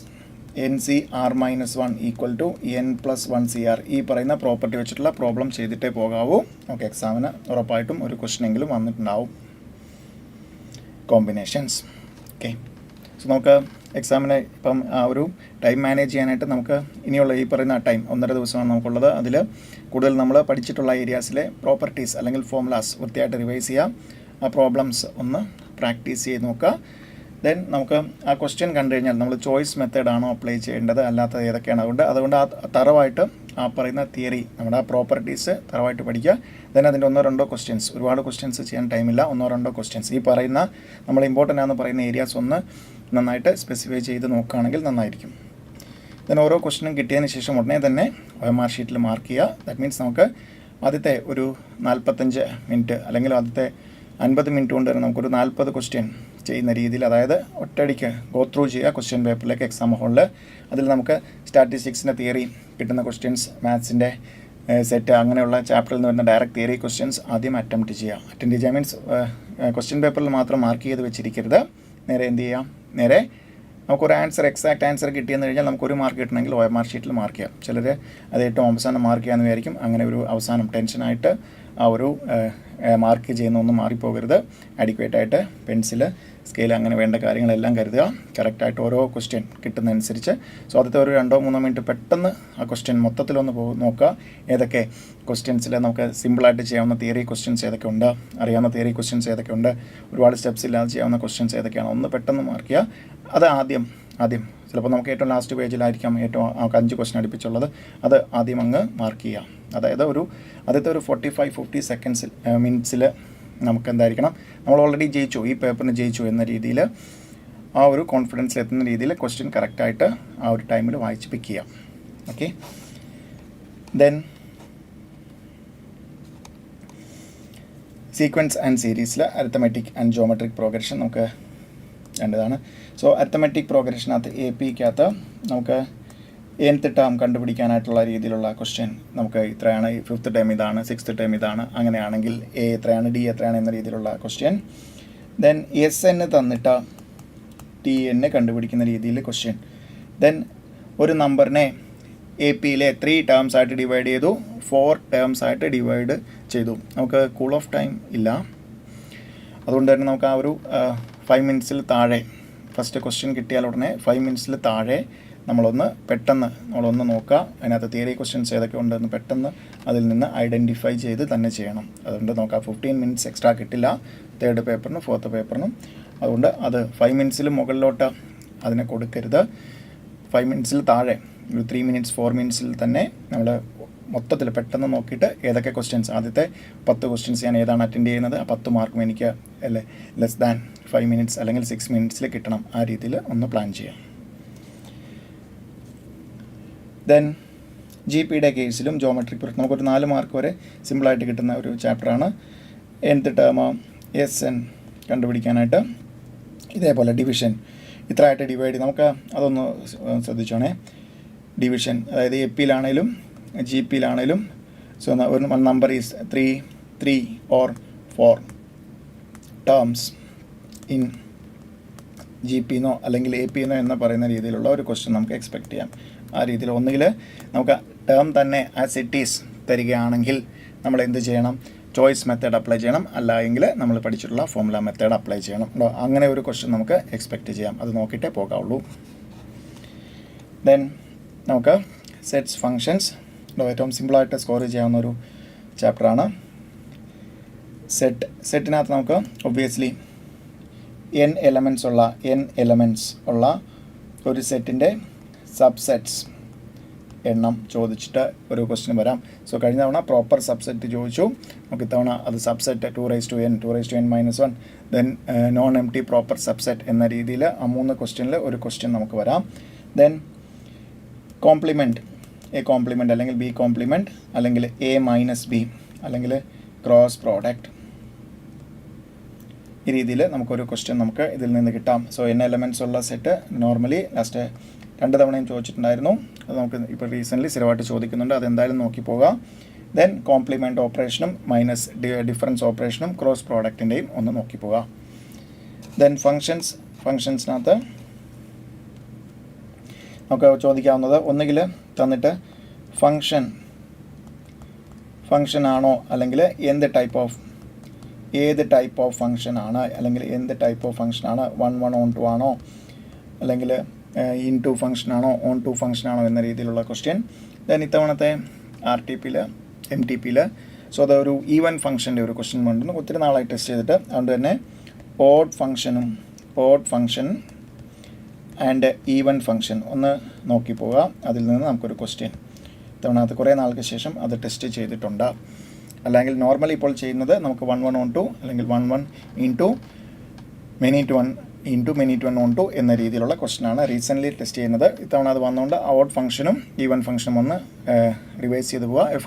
[SPEAKER 1] NCR minus 1 equal to n plus 1 CR. ഈ പറയുന്ന property വെച്ചിട്ടുള്ള problem ചെയ്തിട്ടേ പോകാവൂ. Okay, എക്സാമിന് ഉറപ്പായിട്ടും ഒരു ക്വസ്റ്റ്യനെങ്കിലും വന്നിട്ടുണ്ടാവും. Combinations. Okay, so നമുക്ക് എക്സാമിന് ഇപ്പം ആ ഒരു ടൈം മാനേജ് ചെയ്യാനായിട്ട് നമുക്ക് ഇനിയുള്ള ഈ പറയുന്ന ടൈം 1.5 ദിവസമാണ് നമുക്കുള്ളത്. അതിൽ കൂടുതൽ നമ്മൾ പഠിച്ചിട്ടുള്ള ഏരിയാസിലെ പ്രോപ്പർട്ടീസ് അല്ലെങ്കിൽ ഫോർമുലാസ് വൃത്തിയായിട്ട് റിവൈസ് ചെയ്യാം. ആ പ്രോബ്ലംസ് ഒന്ന് പ്രാക്ടീസ് ചെയ്ത് നോക്കുക. ദെൻ നമുക്ക് ആ ക്വസ്റ്റ്യൻ കണ്ടു കഴിഞ്ഞാൽ നമ്മൾ ചോയ്സ് മെത്തേഡാണോ അപ്ലൈ ചെയ്യേണ്ടത് അല്ലാത്തത് ഏതൊക്കെയാണ്. അതുകൊണ്ട് ആ തറവായിട്ട് ആ പറയുന്ന തിയറി നമ്മുടെ ആ പ്രോപ്പർട്ടീസ് തറവായിട്ട് പഠിക്കുക. ദെൻ അതിൻ്റെ 1-2 ക്വസ്റ്റ്യൻസ്, ഒരുപാട് ക്വസ്റ്റ്യൻസ് ചെയ്യാൻ ടൈമില്ല, 1-2 ക്വസ്റ്റ്യൻസ് ഈ പറയുന്ന നമ്മൾ ഇമ്പോർട്ടൻ്റ് ആണെന്ന് പറയുന്ന ഏരിയാസ് ഒന്ന് നന്നായിട്ട് സ്പെസിഫൈ ചെയ്ത് നോക്കുകയാണെങ്കിൽ നന്നായിരിക്കും. ദെൻ ഓരോ ക്വസ്റ്റ്യനും കിട്ടിയതിന് ശേഷം ഉടനെ തന്നെ OMR ഷീറ്റിൽ മാർക്ക് ചെയ്യുക. ദാറ്റ് മീൻസ് നമുക്ക് ആദ്യത്തെ ഒരു 45 മിനിറ്റ് അല്ലെങ്കിൽ ആദ്യത്തെ 50 മിനിറ്റ് കൊണ്ട് തന്നെ നമുക്കൊരു 40 ക്വസ്റ്റ്യൻ ചെയ്യുന്ന രീതിയിൽ, അതായത് ഒറ്റയടിക്ക് ഗോ ത്രൂ ചെയ്യുക ക്വസ്റ്റ്യൻ പേപ്പറിലേക്ക് എക്സാം ഹോളിൽ. അതിൽ നമുക്ക് സ്റ്റാറ്റിസ്റ്റിക്സിൻ്റെ തിയറി കിട്ടുന്ന ക്വസ്റ്റ്യൻസ്, മാത്സിൻ്റെ സെറ്റ് അങ്ങനെയുള്ള ചാപ്റ്ററിൽ നിന്ന് വരുന്ന ഡയറക്റ്റ് തിയറി ക്വസ്റ്റ്യൻസ് ആദ്യം അറ്റംപ്റ്റ് ചെയ്യുക മീൻസ് ക്വസ്റ്റ്യൻ പേപ്പറിൽ മാത്രം മാർക്ക് ചെയ്ത് വെച്ചിരിക്കരുത്. നേരെ എന്ത് ചെയ്യാം, നേരെ നമുക്കൊരു ആൻസർ എക്സാക്റ്റ് ആൻസർ കിട്ടിയെന്ന് കഴിഞ്ഞാൽ നമുക്കൊരു മാർക്ക് കിട്ടണമെങ്കിൽ OMR ഷീറ്റിൽ മാർക്ക് ചെയ്യാം. ചിലർ അത് ഏറ്റവും അവസാനം മാർക്ക് ചെയ്യാമെന്ന് വിചാരിക്കും. അങ്ങനെ ഒരു അവസാനം ടെൻഷനായിട്ട് ആ ഒരു മാർക്ക് ചെയ്യുന്ന ഒന്നും മാറിപ്പോകരുത്. അഡിക്വേറ്റായിട്ട് പെൻസിൽ, സ്കെയിൽ അങ്ങനെ വേണ്ട കാര്യങ്ങളെല്ലാം കരുതുക. കറക്റ്റായിട്ട് ഓരോ ക്വസ്റ്റ്യൻ കിട്ടുന്നതനുസരിച്ച്. സോ ആദ്യത്തെ ഒരു 2-3 മിനിറ്റ് പെട്ടെന്ന് ആ ക്വസ്റ്റ്യൻ മൊത്തത്തിലൊന്ന് നോക്കുക. ഏതൊക്കെ ക്വസ്റ്റ്യൻസിൽ നമുക്ക് സിമ്പിളായിട്ട് ചെയ്യാവുന്ന തിയറി ക്വസ്റ്റ്യൻസ് ഏതൊക്കെ ഉണ്ട്, അറിയാവുന്ന തിയറി ക്വസ്റ്റ്യൻസ് ഏതൊക്കെ ഉണ്ട്, ഒരുപാട് സ്റ്റെപ്സ് ഇല്ലാതെ ചെയ്യാവുന്ന ക്വസ്റ്റ്യൻസ് ഏതൊക്കെയാണ്, ഒന്ന് പെട്ടെന്ന് മാർക്ക് ചെയ്യുക. അത് ആദ്യം ചിലപ്പോൾ നമുക്ക് ഏറ്റവും ലാസ്റ്റ് പേജിലായിരിക്കാം ഏറ്റവും 5 ക്വസ്റ്റ്യൻ അടുപ്പിച്ചുള്ളത്. അത് ആദ്യം അങ്ങ് മാർക്ക് ചെയ്യുക. അതായത് ആദ്യത്തെ ഒരു 45-50 സെക്കൻഡ്സിൽ മിനിറ്റ്സിൽ നമുക്ക് എന്തായിരിക്കണം, നമ്മൾ ഓൾറെഡി ജയിച്ചു, ഈ പേപ്പറിന് ജയിച്ചു എന്ന രീതിയിൽ ആ ഒരു കോൺഫിഡൻസിൽ എത്തുന്ന രീതിയിൽ ക്വസ്റ്റ്യൻ കറക്റ്റായിട്ട് ആ ഒരു ടൈമിൽ വായിച്ച് പിക്ക് ചെയ്യാം. ഓക്കെ, ദെൻ സീക്വൻസ് ആൻഡ് സീരീസിൽ അരിത്തമെറ്റിക് ആൻഡ് ജോമെട്രിക് പ്രോഗ്രഷൻ നമുക്ക് വേണ്ടതാണ്. സോ അരിത്തമെറ്റിക് പ്രോഗ്രഷനകത്ത് APക്കകത്ത് നമുക്ക് nth ടേം കണ്ടുപിടിക്കാനായിട്ടുള്ള രീതിയിലുള്ള ക്വസ്റ്റ്യൻ നമുക്ക് ഇത്രയാണ്, 5th ടേം ഇതാണ്, 6th ടേം ഇതാണ്, അങ്ങനെയാണെങ്കിൽ A എത്രയാണ്, D എത്രയാണ് എന്ന രീതിയിലുള്ള ക്വസ്റ്റ്യൻ. ദെൻ SN തന്നിട്ട് TN കണ്ടുപിടിക്കുന്ന രീതിയിൽ ക്വസ്റ്റ്യൻ. ദെൻ ഒരു നമ്പറിനെ APയിലെ 3 ടേംസ് ആയിട്ട് ഡിവൈഡ് ചെയ്തു, 4 ടേംസ് ആയിട്ട് ഡിവൈഡ് ചെയ്തു. നമുക്ക് കൂൾ ഓഫ് ടൈം ഇല്ല, അതുകൊണ്ട് തന്നെ നമുക്ക് ആ ഒരു 5 മിനിറ്റ്സിൽ താഴെ ഫസ്റ്റ് ക്വസ്റ്റ്യൻ കിട്ടിയാൽ ഉടനെ 5 മിനിറ്റ്സിൽ താഴെ നമ്മളൊന്ന് നോക്കുക. അതിനകത്ത് തിയറി ക്വസ്റ്റ്യൻസ് ഏതൊക്കെ ഉണ്ടെന്ന് പെട്ടെന്ന് അതിൽ നിന്ന് ഐഡൻറ്റിഫൈ ചെയ്ത് തന്നെ ചെയ്യണം. അതുകൊണ്ട് നോക്കാം 15 മിനിറ്റ്സ് എക്സ്ട്രാ കിട്ടില്ല 3rd പേപ്പറിനും 4th പേപ്പറിനും. അതുകൊണ്ട് അത് 5 മിനിറ്റ്സിൽ മുകളിലോട്ട് അതിനെ കൊടുക്കരുത്. 5 മിനിറ്റ്സിൽ താഴെ ഒരു 3 മിനിറ്റ്സ് 4 മിനിറ്റ്സിൽ തന്നെ നമ്മൾ മൊത്തത്തിൽ പെട്ടെന്ന് നോക്കിയിട്ട് ഏതൊക്കെ ക്വസ്റ്റ്യൻസ്, ആദ്യത്തെ 10 ക്വസ്റ്റ്യൻസ് ഞാൻ ഏതാണ് അറ്റൻഡ് ചെയ്യുന്നത്, ആ 10 മാർക്കും എനിക്ക് ലെസ് ദാൻ 5 മിനിറ്റ്സ് അല്ലെങ്കിൽ 6 മിനിറ്റ്സിൽ കിട്ടണം. ആ രീതിയിൽ ഒന്ന് പ്ലാൻ ചെയ്യാം. ദെൻ GPയുടെ കേസിലും ജോമെട്രിക് നമുക്കൊരു 4 മാർക്ക് വരെ സിമ്പിളായിട്ട് കിട്ടുന്ന ഒരു ചാപ്റ്ററാണ്. nth ടേം SN കണ്ടുപിടിക്കാനായിട്ട് ഇതേപോലെ ഡിവിഷൻ ഇത്രയായിട്ട് ഡിവൈഡ് ചെയ്ത് നമുക്ക് അതൊന്ന് ശ്രദ്ധിച്ചോണേ. ഡിവിഷൻ അതായത് APയിലാണേലും GPയിലാണേലും സോ ഒരു number is 3 or 4 terms in GPന്നോ അല്ലെങ്കിൽ APന്നോ എന്ന് പറയുന്ന രീതിയിലുള്ള ഒരു ക്വസ്റ്റ്യൻ നമുക്ക് എക്സ്പെക്റ്റ് ചെയ്യാം. ആ രീതിയിൽ ഒന്നുകിൽ നമുക്ക് ടേം തന്നെ ആസ് ഇറ്റ് ഈസ് തരികയാണെങ്കിൽ നമ്മൾ എന്ത് ചെയ്യണം, ചോയ്സ് മെത്തേഡ് അപ്ലൈ ചെയ്യണം, അല്ല എങ്കിൽ നമ്മൾ പഠിച്ചിട്ടുള്ള ഫോർമുല മെത്തേഡ് അപ്ലൈ ചെയ്യണം. അങ്ങനെ ഒരു ക്വസ്റ്റ്യൻ നമുക്ക് എക്സ്പെക്റ്റ് ചെയ്യാം. അത് നോക്കിയിട്ടേ പോകാവുള്ളൂ. ദെൻ നമുക്ക് സെറ്റ്സ് ഫങ്ഷൻസ് ഏറ്റവും സിമ്പിളായിട്ട് സ്കോർ ചെയ്യാവുന്ന ഒരു ചാപ്റ്ററാണ് സെറ്റിനകത്ത് നമുക്ക് ഒബ്വിയസ്ലി n എലമെൻറ്റ്സ് ഉള്ള ഒരു സെറ്റിൻ്റെ സബ്സെറ്റ്സ് എണ്ണം ചോദിച്ചിട്ട് ഒരു ക്വസ്റ്റ്യൻ വരാം. സോ കഴിഞ്ഞ തവണ പ്രോപ്പർ സബ്സെറ്റ് ചോദിച്ചു, നമുക്ക് ഇത്തവണ അത് subset 2n-1 then non M T proper subset എന്ന രീതിയിൽ ആ 3 ക്വസ്റ്റ്യനിൽ ഒരു ക്വസ്റ്റ്യൻ നമുക്ക് വരാം. ദെൻ കോംപ്ലിമെൻറ്റ്, എ കോംപ്ലിമെൻറ്റ് അല്ലെങ്കിൽ ബി കോംപ്ലിമെൻറ്റ് അല്ലെങ്കിൽ A-B അല്ലെങ്കിൽ ക്രോസ് പ്രോഡക്റ്റ്, ഈ രീതിയിൽ നമുക്കൊരു ക്വസ്റ്റ്യൻ നമുക്ക് ഇതിൽ നിന്ന് കിട്ടാം. സോ n എലമെൻറ്റ്സ് ഉള്ള സെറ്റ് നോർമലി ലാസ്റ്റ് 2 തവണയും ചോദിച്ചിട്ടുണ്ടായിരുന്നു. അത് നമുക്ക് ഇപ്പോൾ റീസെൻ്റ്ലി സ്ഥിരമായിട്ട് ചോദിക്കുന്നുണ്ട്, അതെന്തായാലും നോക്കി പോകാം. ദെൻ കോംപ്ലിമെൻറ്റ് ഓപ്പറേഷനും മൈനസ് ഡിഫറൻസ് ഓപ്പറേഷനും ക്രോസ് പ്രോഡക്റ്റിൻ്റെയും ഒന്ന് നോക്കി പോകാം. ദെൻ ഫങ്ഷൻസിനകത്ത് നമുക്ക് ചോദിക്കാവുന്നത് ഒന്നുകിൽ തന്നിട്ട് ഫങ്ഷൻ ആണോ, അല്ലെങ്കിൽ ഏത് ടൈപ്പ് ഓഫ് ഫങ്ഷൻ ആണ്, അല്ലെങ്കിൽ എന്ത് ടൈപ്പ് ഓഫ് ഫങ്ഷൻ ആണ്, 1 on 2 ആണോ, അല്ലെങ്കിൽ ഇൻ ടു ഫങ്ഷൻ ആണോ, ഓൺ ടു ഫങ്ഷൻ ആണോ എന്ന രീതിയിലുള്ള ക്വസ്റ്റ്യൻ. ദെൻ ഇത്തവണത്തെ RTP MTP സോ അതൊരു ഈവൻ ഫങ്ഷൻ്റെ ഒരു ക്വസ്റ്റ്യൻ വേണ്ടുന്നു, ഒത്തിരി നാളായി ടെസ്റ്റ് ചെയ്തിട്ട്. അതുകൊണ്ട് തന്നെ odd function and even function ഒന്ന് നോക്കി പോകാം. അതിൽ നിന്ന് നമുക്കൊരു ക്വസ്റ്റ്യൻ ഇത്തവണ അത് കുറേ നാൾക്ക് ശേഷം അത് ടെസ്റ്റ് ചെയ്തിട്ടുണ്ട്. അല്ലെങ്കിൽ നോർമലി ഇപ്പോൾ ചെയ്യുന്നത് നമുക്ക് 1 on 2 അല്ലെങ്കിൽ 1 into many to 1 on 2 എന്ന രീതിയിലുള്ള ക്വസ്റ്റ്യനാണ് റീസെൻ്റ്ലി ടെസ്റ്റ് ചെയ്യുന്നത്. ഇത്തവണ അത് വന്നുകൊണ്ട് ഓഡ് ഫംഗ്ഷനും ഈവൻ ഫംഗ്ഷനും ഒന്ന് റിവൈസ് ചെയ്ത് പോവുക. f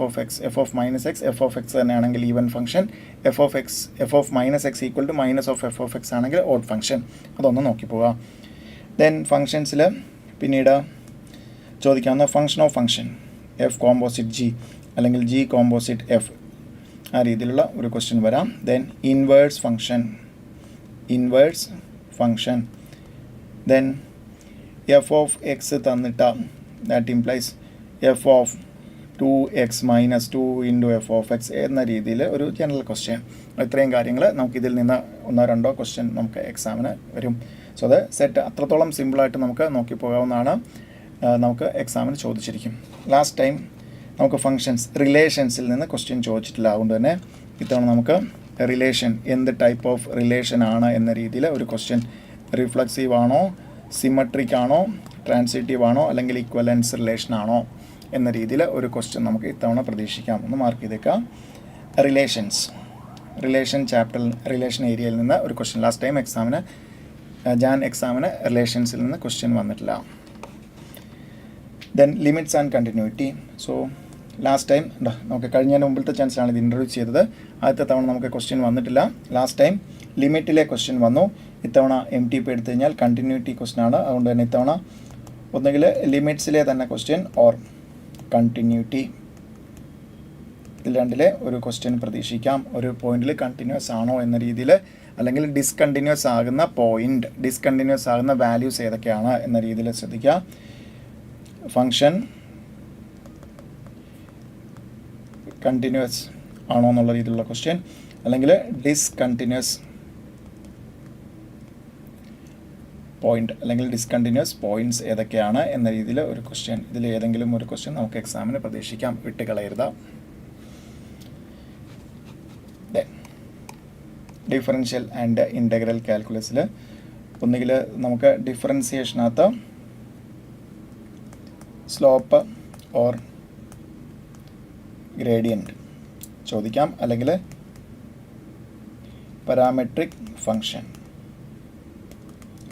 [SPEAKER 1] of x തന്നെയാണെങ്കിൽ even function, f of -x equal to -f ആണെങ്കിൽ ഓഡ് ഫംഗ്ഷൻ, അതൊന്ന് നോക്കി പോവുക. ദെൻ ഫങ്ഷൻസിൽ പിന്നീട് ചോദിക്കാവുന്ന function of function, f composite g അല്ലെങ്കിൽ g കോമ്പോസിറ്റ് f, ആ രീതിയിലുള്ള ഒരു ക്വസ്റ്റ്യൻ വരാം. Then inverse function then f of x തന്നിട്ട് that implies f of 2x - 2 into f of x എന്ന രീതിയിൽ ഒരു ജനറൽ ക്വസ്റ്റ്യൻ. ഇത്രയും കാര്യങ്ങൾ നമുക്കിതിൽ നിന്ന് 1-2 ക്വസ്റ്റ്യൻ നമുക്ക് എക്സാമിന് വരും. സോ അത് സെറ്റ് അത്രത്തോളം സിമ്പിളായിട്ട് നമുക്ക് നോക്കി പോകാവുന്നതാണ്, നമുക്ക് എക്സാമിന് ചോദിച്ചിരിക്കും. ലാസ്റ്റ് ടൈം നമുക്ക് റിലേഷൻസിൽ നിന്ന് ക്വസ്റ്റ്യൻ ചോദിച്ചിട്ടില്ല. അതുകൊണ്ട് തന്നെ ഇത്തവണ നമുക്ക് റിലേഷൻ, എന്ത് ടൈപ്പ് ഓഫ് റിലേഷൻ ആണ് എന്ന രീതിയിൽ ഒരു ക്വസ്റ്റ്യൻ, റിഫ്ലക്സീവ് ആണോ, സിമട്രിക് ആണോ, ട്രാൻസിറ്റീവ് ആണോ, അല്ലെങ്കിൽ ഇക്വലൻസ് റിലേഷൻ ആണോ എന്ന രീതിയിൽ ഒരു ക്വസ്റ്റ്യൻ നമുക്ക് ഇത്തവണ പ്രതീക്ഷിക്കാം. ഒന്ന് മാർക്ക് ചെയ്തേക്കാം. റിലേഷൻ ചാപ്റ്ററിൽ റിലേഷൻ ഏരിയയിൽ നിന്ന് ഒരു ക്വസ്റ്റ്യൻ ലാസ്റ്റ് ടൈം എക്സാമിന് റിലേഷൻസിൽ നിന്ന് ക്വസ്റ്റ്യൻ വന്നിട്ടില്ല. Then limits and continuity. So last time നമുക്ക് കഴിഞ്ഞതിന് മുമ്പിലത്തെ ചാൻസിലാണ് ഇത് ഇൻട്രൊഡ്യൂസ് ചെയ്തത്. ആദ്യത്തെ തവണ നമുക്ക് ക്വസ്റ്റ്യൻ വന്നിട്ടില്ല. ലാസ്റ്റ് ടൈം ലിമിറ്റിലെ ക്വസ്റ്റ്യൻ വന്നു. ഇത്തവണ MTP എടുത്തു കഴിഞ്ഞാൽ കണ്ടിന്യൂറ്റി ക്വസ്റ്റ്യൻ ആണ്. അതുകൊണ്ട് തന്നെ ഇത്തവണ ഒന്നുകിൽ ലിമിറ്റ്സിലെ തന്നെ ക്വസ്റ്റ്യൻ ഓർ കണ്ടിന്യൂറ്റി, ഇതിൽ രണ്ടിലെ ഒരു ക്വസ്റ്റ്യൻ പ്രതീക്ഷിക്കാം. ഒരു പോയിന്റിൽ കണ്ടിന്യൂസ് ആണോ എന്ന രീതിയിൽ, അല്ലെങ്കിൽ ഡിസ്കണ്ടിന്യൂസ് ആകുന്ന വാല്യൂസ് ഏതൊക്കെയാണ് എന്ന രീതിയിൽ ശ്രദ്ധിക്കുക. ഫങ്ഷൻ കണ്ടിന്യൂസ് ആണോ എന്നുള്ള രീതിയിലുള്ള ക്വസ്റ്റ്യൻ, അല്ലെങ്കിൽ ഡിസ്കണ്ടിന്യൂസ് പോയിന്റ് അല്ലെങ്കിൽ ഡിസ്കണ്ടിന്യൂസ് പോയിന്റ്സ് ഏതൊക്കെയാണ് എന്ന രീതിയിൽ ഒരു ക്വസ്റ്റ്യൻ. ഇതിൽ ഏതെങ്കിലും ഒരു ക്വസ്റ്റ്യൻ നമുക്ക് എക്സാമിന് പ്രതീക്ഷിക്കാം, വിട്ടുകളയരുത്. ഡിഫറൻഷ്യൽ ആൻഡ് ഇൻ്റഗ്രൽ കാൽക്കുലസിൽ ഒന്നുകിൽ നമുക്ക് ഡിഫറൻസിയേഷനകത്ത് സ്ലോപ്പ് ഓർ ഗ്രേഡിയൻറ്റ് ചോദിക്കാം, അല്ലെങ്കിൽ പാരാമെട്രിക് ഫങ്ഷൻ.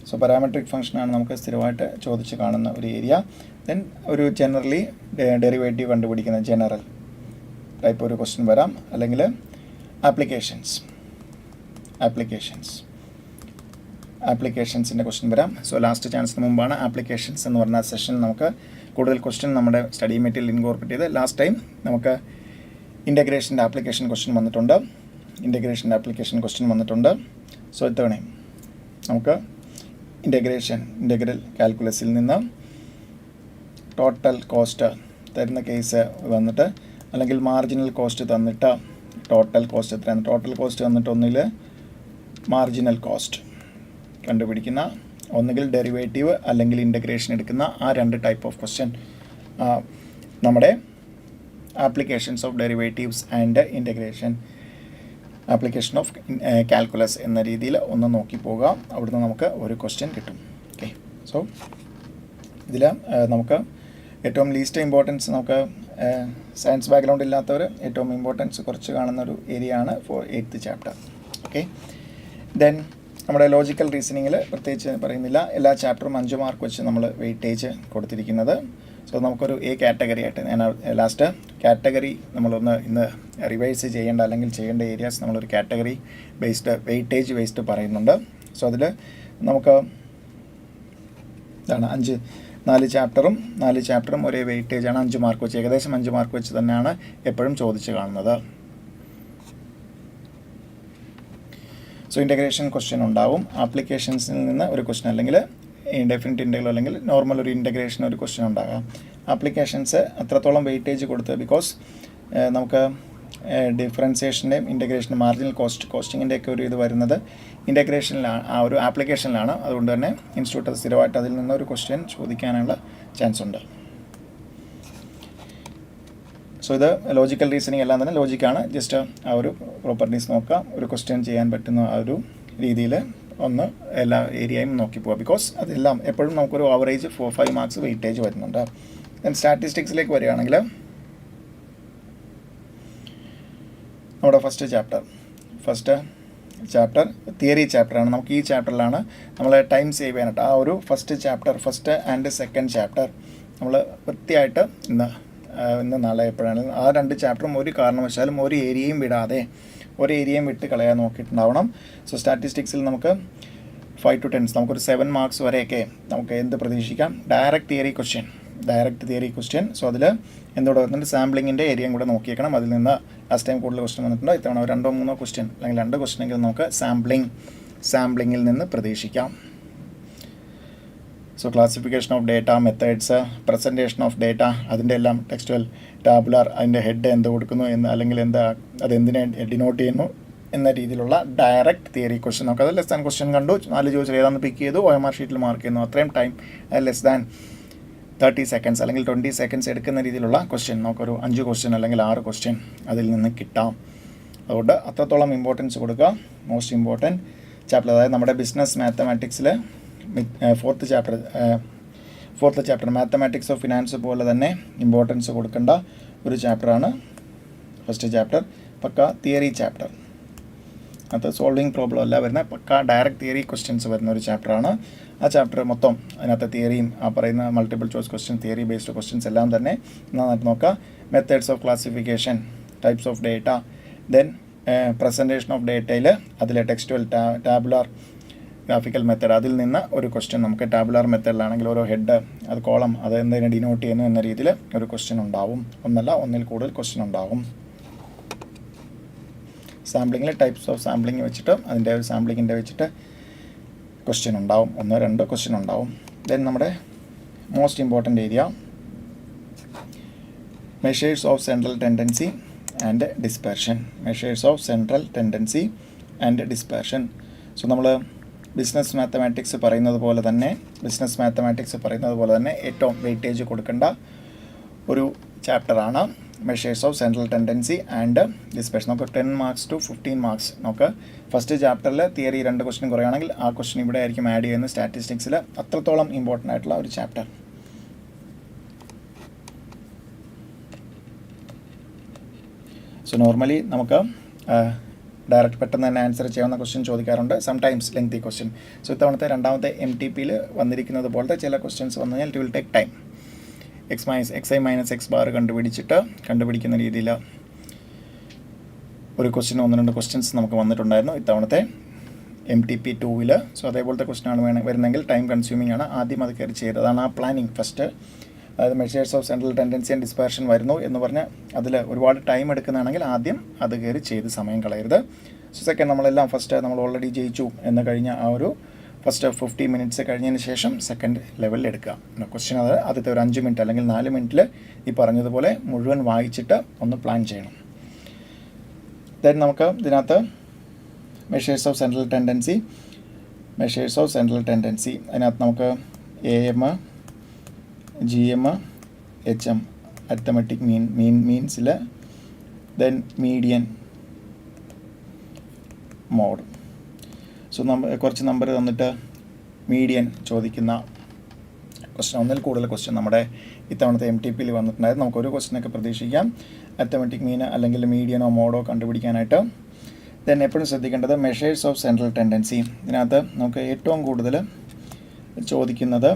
[SPEAKER 1] സോ പാരാമെട്രിക് ഫങ്ഷനാണ് നമുക്ക് സ്ഥിരമായിട്ട് ചോദിച്ച് കാണുന്ന ഒരു ഏരിയ. ദെൻ ഒരു ജനറലി ഡെറിവേറ്റീവ് കണ്ടുപിടിക്കുന്ന ജനറൽ ടൈപ്പ് ഒരു ക്വസ്റ്റ്യൻ വരാം, അല്ലെങ്കിൽ ആപ്ലിക്കേഷൻസിൻ്റെ ക്വസ്റ്റ്യൻ വരാം. സോ ലാസ്റ്റ് ചാൻസിന് മുമ്പാണ് ആപ്ലിക്കേഷൻസ് എന്ന് പറഞ്ഞ സെഷൻ നമുക്ക് കൂടുതൽ ക്വസ്റ്റ്യൻ നമ്മുടെ സ്റ്റഡി മെറ്റീരിയൽ ഇൻകോർപ്പറേറ്റ് ചെയ്ത്. ലാസ്റ്റ് ടൈം നമുക്ക് ഇൻ്റഗ്രേഷൻ്റെ ആപ്ലിക്കേഷൻ ക്വസ്റ്റ്യൻ വന്നിട്ടുണ്ട്. സോ ഇത്തവണയും നമുക്ക് ഇൻ്റഗ്രൽ കാൽക്കുലസിൽ നിന്ന് ടോട്ടൽ കോസ്റ്റ് തരുന്ന കേസ് വന്നിട്ട്, അല്ലെങ്കിൽ മാർജിനൽ കോസ്റ്റ് തന്നിട്ട് ടോട്ടൽ കോസ്റ്റ് എത്രയാണ്? ടോട്ടൽ കോസ്റ്റ് വന്നിട്ട് ഒന്നിൽ മാർജിനൽ കോസ്റ്റ് കണ്ടുപിടിക്കുന്ന, ഒന്നുകിൽ ഡെറിവേറ്റീവ് അല്ലെങ്കിൽ ഇൻ്റഗ്രേഷൻ എടുക്കുന്ന ആ 2 ടൈപ്പ് ഓഫ് ക്വസ്റ്റ്യൻ നമ്മുടെ applications of derivatives and integration, application of calculus എന്ന രീതിയിൽ ഒന്ന് നോക്കി പോകാം. അവിടുന്ന് നമുക്ക് ഒരു ക്വസ്റ്റ്യൻ കിട്ടും. ഓക്കെ, സോ ഇതിൽ നമുക്ക് ഏറ്റവും ലീസ്റ്റ് ഇമ്പോർട്ടൻസ്, നമുക്ക് സയൻസ് ബാക്ക്ഗ്രൗണ്ട് ഇല്ലാത്തവർ ഏറ്റവും ഇമ്പോർട്ടൻസ് കുറച്ച് കാണുന്ന ഒരു ഏരിയ ആണ് for 8th chapter. Okay, then നമ്മുടെ ലോജിക്കൽ റീസണിങ്ങിൽ പ്രത്യേകിച്ച് പറയുന്നില്ല, എല്ലാ ചാപ്റ്ററും 5 മാർക്ക് വെച്ച് നമ്മൾ വെയിറ്റേജ് കൊടുത്തിരിക്കുന്നത്. സോ നമുക്കൊരു എ കാറ്റഗറി ആയിട്ട് ഞാൻ ലാസ്റ്റ് കാറ്റഗറി നമ്മളൊന്ന് ഇന്ന് റിവൈസ് ചെയ്യേണ്ട അല്ലെങ്കിൽ ചെയ്യേണ്ട ഏരിയാസ് നമ്മളൊരു കാറ്റഗറി ബേസ്ഡ് വെയിറ്റേജ് ബേസ്ഡ് പറയുന്നുണ്ട്. സോ അതിൽ നമുക്ക് ഇതാണ് 4 ചാപ്റ്ററും ഒരേ വെയിറ്റേജാണ്, 5 മാർക്ക് വെച്ച്, ഏകദേശം 5 മാർക്ക് വെച്ച് തന്നെയാണ് എപ്പോഴും ചോദിച്ച് കാണുന്നത്. സോ ഇൻ്റഗ്രേഷൻ ക്വസ്റ്റ്യൻ ഉണ്ടാവും, ആപ്ലിക്കേഷൻസിൽ നിന്ന് ഒരു ക്വസ്റ്റ്യൻ അല്ലെങ്കിൽ ഇൻഡെഫിനിറ്റ് ഇൻ്റഗ്രൽ അല്ലെങ്കിൽ നോർമൽ ഒരു ഇൻ്റഗ്രേഷൻ ഒരു ക്വസ്റ്റ്യൻ ഉണ്ടാകാം. ആപ്ലിക്കേഷൻസ് അത്രത്തോളം വെയിറ്റേജ് കൊടുത്ത് ബിക്കോസ് നമുക്ക് ഡിഫറൻസിയേഷൻ്റെയും ഇൻ്റഗ്രേഷൻ മാർജിനൽ കോസ്റ്റിങ്ങിൻ്റെയൊക്കെ ഒരു ഇത് വരുന്നത് ഇൻ്റഗ്രേഷനിലാണ്, ആ ഒരു ആപ്ലിക്കേഷനിലാണ്. അതുകൊണ്ട് തന്നെ ഇൻസ്റ്റിറ്റ്യൂട്ട് സ്ഥിരമായിട്ട് അതിൽ നിന്ന് ഒരു ക്വസ്റ്റ്യൻ ചോദിക്കാനുള്ള ചാൻസ് ഉണ്ട്. സോ ഇത് ലോജിക്കൽ റീസണിങ് എല്ലാം തന്നെ ലോജിക്കാണ്. ജസ്റ്റ് ആ ഒരു പ്രോപ്പർട്ടീസ് നോക്കുക, ഒരു ക്വസ്റ്റ്യൻ ചെയ്യാൻ പറ്റുന്ന ആ ഒരു രീതിയിൽ ഒന്ന് എല്ലാ ഏരിയയും നോക്കി പോവുക. ബിക്കോസ് അതെല്ലാം എപ്പോഴും നമുക്കൊരു ആവറേജ് 4-5 മാർക്സ് വെയിറ്റേജ് വരുന്നുണ്ട്. ദെൻ സ്റ്റാറ്റിസ്റ്റിക്സിലേക്ക് വരികയാണെങ്കിൽ നമ്മുടെ ഫസ്റ്റ് ചാപ്റ്റർ തിയറി ചാപ്റ്ററാണ്. നമുക്ക് ഈ ചാപ്റ്ററിലാണ് നമ്മൾ ടൈം സേവ് ചെയ്യാനായിട്ട് ആ ഒരു ഫസ്റ്റ് ആൻഡ് സെക്കൻഡ് ചാപ്റ്റർ നമ്മൾ വൃത്തിയായിട്ട് ഇന്ന് നാളെ എപ്പോഴാണ് ആ 2 ചാപ്റ്ററും ഒരു കാരണവശാലും ഒരു ഏരിയയും വിട്ട് കളയാൻ നോക്കിയിട്ടുണ്ടാവണം. സോ സ്റ്റാറ്റിസ്റ്റിക്സിൽ നമുക്ക് 5 to 10 നമുക്കൊരു 7 മാർക്സ് വരെയൊക്കെ നമുക്ക് എന്ത് പ്രതീക്ഷിക്കാം? Direct theory question. സോ അതിൽ എന്തുകൂടെ വരുന്നുണ്ട്? സാമ്പിളിങ്ങിൻ്റെ ഏരിയയും കൂടെ നോക്കിയേക്കണം. അതിൽ നിന്ന് ലാസ്റ്റ് ടൈം കൂടുതൽ ക്വസ്റ്റ്യൻ വന്നിട്ടുണ്ടോ? ഇത്തവണ 2-3 ക്വസ്റ്റ്യൻ അല്ലെങ്കിൽ 2 ക്വസ്റ്റ്യനെങ്കിലും നമുക്ക് സാമ്പിളിങ്ങിൽ നിന്ന് പ്രതീക്ഷിക്കാം. So classification of data, methods, presentation of data, അതിൻ്റെ എല്ലാം ടെക്സ്റ്റുവൽ, ടാബുലാർ, അതിൻ്റെ ഹെഡ് എന്ത് കൊടുക്കുന്നു അല്ലെങ്കിൽ അതെന്തിനെ ഡിനോട്ട് ചെയ്യുന്നു എന്ന രീതിയിലുള്ള ഡയറക്റ്റ് തിയറി ക്വസ്റ്റ്യൻ. നമുക്ക് അത് ലെസ് ദാൻ ക്വസ്റ്റ്യൻ കണ്ടു, 4 ചോദിച്ചാൽ ഏതാണെന്ന് പിക്ക് ചെയ്തു, OMR ഷീറ്റിൽ മാർക്ക് ചെയ്യുന്നു. അത്രയും ടൈം ലെസ് ദാൻ 30 seconds അല്ലെങ്കിൽ 20 seconds എടുക്കുന്ന രീതിയിലുള്ള ക്വസ്റ്റ്യൻ നമുക്കൊരു 5 ക്വസ്റ്റ്യൻ അല്ലെങ്കിൽ 6 ക്വസ്റ്റ്യൻ അതിൽ നിന്ന് കിട്ടാം. അതുകൊണ്ട് അത്രത്തോളം ഇമ്പോർട്ടൻസ് കൊടുക്കുക. മോസ്റ്റ് ഇമ്പോർട്ടൻറ്റ് ചാപ്റ്റർ, അതായത് നമ്മുടെ ബിസിനസ് മാത്തമാറ്റിക്സിൽ 4th chapter mathematics of finance പോലെ തന്നെ ഇമ്പോർട്ടൻസ് കൊടുക്കേണ്ട ഒരു ചാപ്റ്ററാണ് ഫസ്റ്റ് ചാപ്റ്റർ. പക്ക തിയറി ചാപ്റ്റർ, അത് സോൾവിങ് പ്രോബ്ലം അല്ല വരുന്ന, പക്ക ഡയറക്റ്റ് തിയറി ക്വസ്റ്റ്യൻസ് വരുന്ന ഒരു ചാപ്റ്ററാണ്. ആ ചാപ്റ്റർ മൊത്തം അതിനകത്ത് തിയറിയും ആ പറയുന്ന multiple choice question, theory based questions എല്ലാം തന്നെ നന്നായിട്ട് നോക്കുക. Methods of classification, types of data, then presentation of ഡേറ്റയിൽ അതിലെ ടെക്സ്റ്റുവൽ, ടാബുലാർ, ഗ്രാഫിക്കൽ മെത്തേഡ്, അതിൽ നിന്ന് ഒരു ക്വസ്റ്റ്യൻ നമുക്ക് ടാബുലാർ മെത്തേഡിലാണെങ്കിൽ ഓരോ ഹെഡ്, അത് കോളം, അത് എന്തിനെ ഡിനോട്ട് ചെയ്യുന്നു എന്ന രീതിയിൽ ഒരു ക്വസ്റ്റ്യൻ ഉണ്ടാവും. ഒന്നിൽ കൂടുതൽ ക്വസ്റ്റ്യൻ ഉണ്ടാവും. സാമ്പിളിങ്ങിൽ ടൈപ്സ് ഓഫ് സാമ്പിളിങ് വെച്ചിട്ട് അതിൻ്റെ സാമ്പിളിങ്ങിൻ്റെ വെച്ചിട്ട് ക്വസ്റ്റ്യൻ ഉണ്ടാവും, 1-2 ക്വസ്റ്റ്യൻ ഉണ്ടാവും. ദെൻ നമ്മുടെ most important area measures of central tendency and dispersion. So നമ്മൾ ബിസിനസ് മാത്തമാറ്റിക്സ് പറയുന്നത് പോലെ തന്നെ ഏറ്റവും വെയിറ്റേജ് കൊടുക്കേണ്ട ഒരു ചാപ്റ്ററാണ് measures of central tendency and dispersion. നമുക്ക് 10 marks to 15 marks നമുക്ക് ഫസ്റ്റ് ചാപ്റ്ററിൽ തിയറി 2 ക്വസ്റ്റ്യൻ കുറയാണെങ്കിൽ ആ ക്വസ്റ്റ്യൻ ഇവിടെ ആയിരിക്കും ആഡ് ചെയ്യുന്നത്. സ്റ്റാറ്റിസ്റ്റിക്സിൽ അത്രത്തോളം ഇമ്പോർട്ടൻ്റ് ആയിട്ടുള്ള ഒരു ചാപ്റ്റർ. സോ നോർമലി നമുക്ക് ഡയറക്റ്റ് പെട്ടെന്ന് തന്നെ ആൻസർ ചെയ്യാവുന്ന ക്വസ്റ്റ്യൻ ചോദിക്കാറുണ്ട്, സംടൈംസ് ലെങ്തി ക്വസ്റ്റ്യൻ. സോ ഇത്തവണത്തെ രണ്ടാമത്തെ MTPയിൽ വന്നിരിക്കുന്നത് പോലത്തെ ചില ക്വസ്റ്റ്യൻസ് വന്നു കഴിഞ്ഞാൽ it will take time. xi minus x bar കണ്ടുപിടിക്കുന്ന രീതിയിൽ ഒരു ക്വസ്റ്റ്യൻ 1-2 ക്വസ്റ്റ്യൻസ് നമുക്ക് വന്നിട്ടുണ്ടായിരുന്നു ഇത്തവണത്തെ MTP 2-ൽ. സോ അതേപോലത്തെ ക്വസ്റ്റ്യനാണ് വരുന്നെങ്കിൽ ടൈം കൺസ്യൂമിംഗ് ആണ്. ആദ്യം അത് കയറി ചെയ്തത്, അതാണ് ആ പ്ലാനിങ് ഫസ്റ്റ്. അതായത് measures of central tendency and dispersion വരുന്നു എന്ന് പറഞ്ഞ് അതിൽ ഒരുപാട് ടൈം എടുക്കുന്നതാണെങ്കിൽ ആദ്യം അത് കയറി ചെയ്ത് സമയം കളയരുത്. സോ സെക്കൻഡ്, നമ്മളെല്ലാം ഫസ്റ്റ് നമ്മൾ ഓൾറെഡി ജയിച്ചു എന്ന് കഴിഞ്ഞ ആ ഒരു ഫസ്റ്റ് 50 minutes കഴിഞ്ഞതിന് ശേഷം സെക്കൻഡ് ലെവലിൽ എടുക്കുക ക്വസ്റ്റ്യൻ. അത് ആദ്യത്തെ ഒരു 5 minute അല്ലെങ്കിൽ 4 minute ഈ പറഞ്ഞതുപോലെ മുഴുവൻ വായിച്ചിട്ട് ഒന്ന് പ്ലാൻ ചെയ്യണം. ദെൻ നമുക്ക് ഇതിനകത്ത് മെഷേഴ്സ് ഓഫ് സെൻട്രൽ ടെൻഡൻസി അതിനകത്ത് നമുക്ക് AM, GM, HM അരിത്തമെറ്റിക് മീൻസിൽ, ദെൻ മീഡിയൻ, മോഡ്. സോ കുറച്ച് നമ്പർ തന്നിട്ട് മീഡിയൻ ചോദിക്കുന്ന ക്വസ്റ്റ്യൻ, ഒന്നിൽ കൂടുതൽ ക്വസ്റ്റ്യൻ നമ്മുടെ ഇത്തവണത്തെ MTP വന്നിട്ടുണ്ടായിരുന്നു. നമുക്കൊരു ക്വസ്റ്റ്യനൊക്കെ പ്രതീക്ഷിക്കാം അരിത്തമെറ്റിക് മീൻ അല്ലെങ്കിൽ മീഡിയനോ മോഡോ കണ്ടുപിടിക്കാനായിട്ട്. ദെൻ എപ്പോഴും ശ്രദ്ധിക്കേണ്ടത് മെഷേഴ്സ് ഓഫ് സെൻട്രൽ ടെൻഡൻസി. ഇതിനകത്ത് നമുക്ക് ഏറ്റവും കൂടുതൽ ചോദിക്കുന്നത്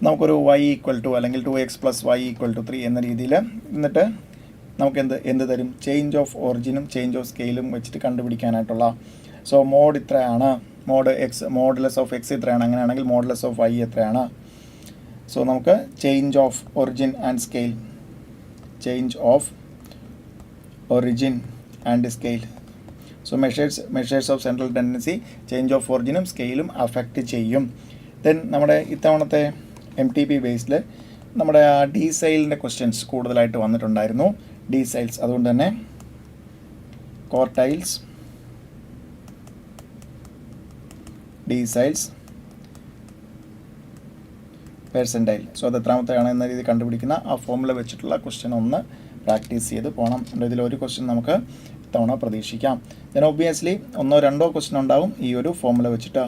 [SPEAKER 1] നമുക്കൊരു y = അല്ലെങ്കിൽ 2x + y = 3 എന്ന രീതിയിൽ, എന്നിട്ട് നമുക്ക് എന്ത് തരും? ചേഞ്ച് ഓഫ് ഒറിജിനും ചേഞ്ച് ഓഫ് സ്കെയിലും വെച്ചിട്ട് കണ്ടുപിടിക്കാനായിട്ടുള്ള. സോ മോഡ് ഇത്രയാണ്, മോഡുലസ് ഓഫ് എക്സ് ഇത്രയാണ്, അങ്ങനെയാണെങ്കിൽ മോഡുലസ് ഓഫ് y എത്രയാണ്? സോ നമുക്ക് change of origin and scale, so measures of central tendency change of ഒറിജിനും സ്കെയിലും അഫക്റ്റ് ചെയ്യും. ദെൻ നമ്മുടെ ഇത്തവണത്തെ MTP ബേസിൽ നമ്മുടെ ആ ഡീസൈലിൻ്റെ ക്വസ്റ്റ്യൻസ് കൂടുതലായിട്ട് വന്നിട്ടുണ്ടായിരുന്നു. ഡീസൈൽസ്, അതുകൊണ്ട് തന്നെ ക്വാർട്ടൈൽസ്, ഡീസൈൽസ്, പെർസെൻറ്റൈൽ. സോ അത് എത്രാമത്തെയാണ് എന്ന രീതി കണ്ടുപിടിക്കുന്ന ആ ഫോമുല വെച്ചിട്ടുള്ള ക്വസ്റ്റ്യൻ ഒന്ന് പ്രാക്ടീസ് ചെയ്ത് പോകണം. ഇതിലൊരു ക്വസ്റ്റ്യൻ നമുക്ക് ഇത്തവണ പ്രതീക്ഷിക്കാം. ദെൻ ഒബ്വിയസ്ലി 1-2 ക്വസ്റ്റ്യൻ ഉണ്ടാവും ഈ ഒരു ഫോമുല വെച്ചിട്ട്.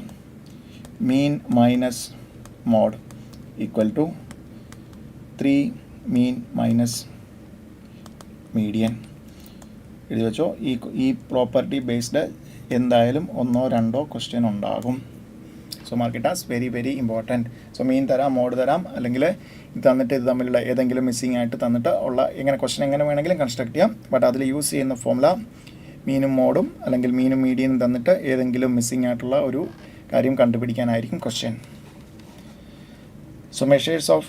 [SPEAKER 1] മീൻ മൈനസ് മോഡ് = 3 മീൻ മൈനസ് മീഡിയൻ. എഴുതി വെച്ചോ. ഈ പ്രോപ്പർട്ടി ബേസ്ഡ് എന്തായാലും 1-2 ക്വസ്റ്റ്യൻ ഉണ്ടാകും. So mark it as very very important. So മീൻ തരാം, മോഡ് തരാം, അല്ലെങ്കിൽ ഇത് തന്നിട്ട് ഇത് തമ്മിലുള്ള ഏതെങ്കിലും മിസ്സിംഗ് ആയിട്ട് തന്നിട്ട് ഉള്ള ക്വസ്റ്റ്യൻ എങ്ങനെ വേണമെങ്കിലും കൺസ്ട്രക്ട് ചെയ്യാം. ബട്ട് അതിൽ യൂസ് ചെയ്യുന്ന ഫോമുല മീനും മോഡും അല്ലെങ്കിൽ മീനും മീഡിയനും തന്നിട്ട് ഏതെങ്കിലും മിസ്സിംഗ് ആയിട്ടുള്ള ഒരു കാര്യം കണ്ടുപിടിക്കാനായിരിക്കും question. So measures of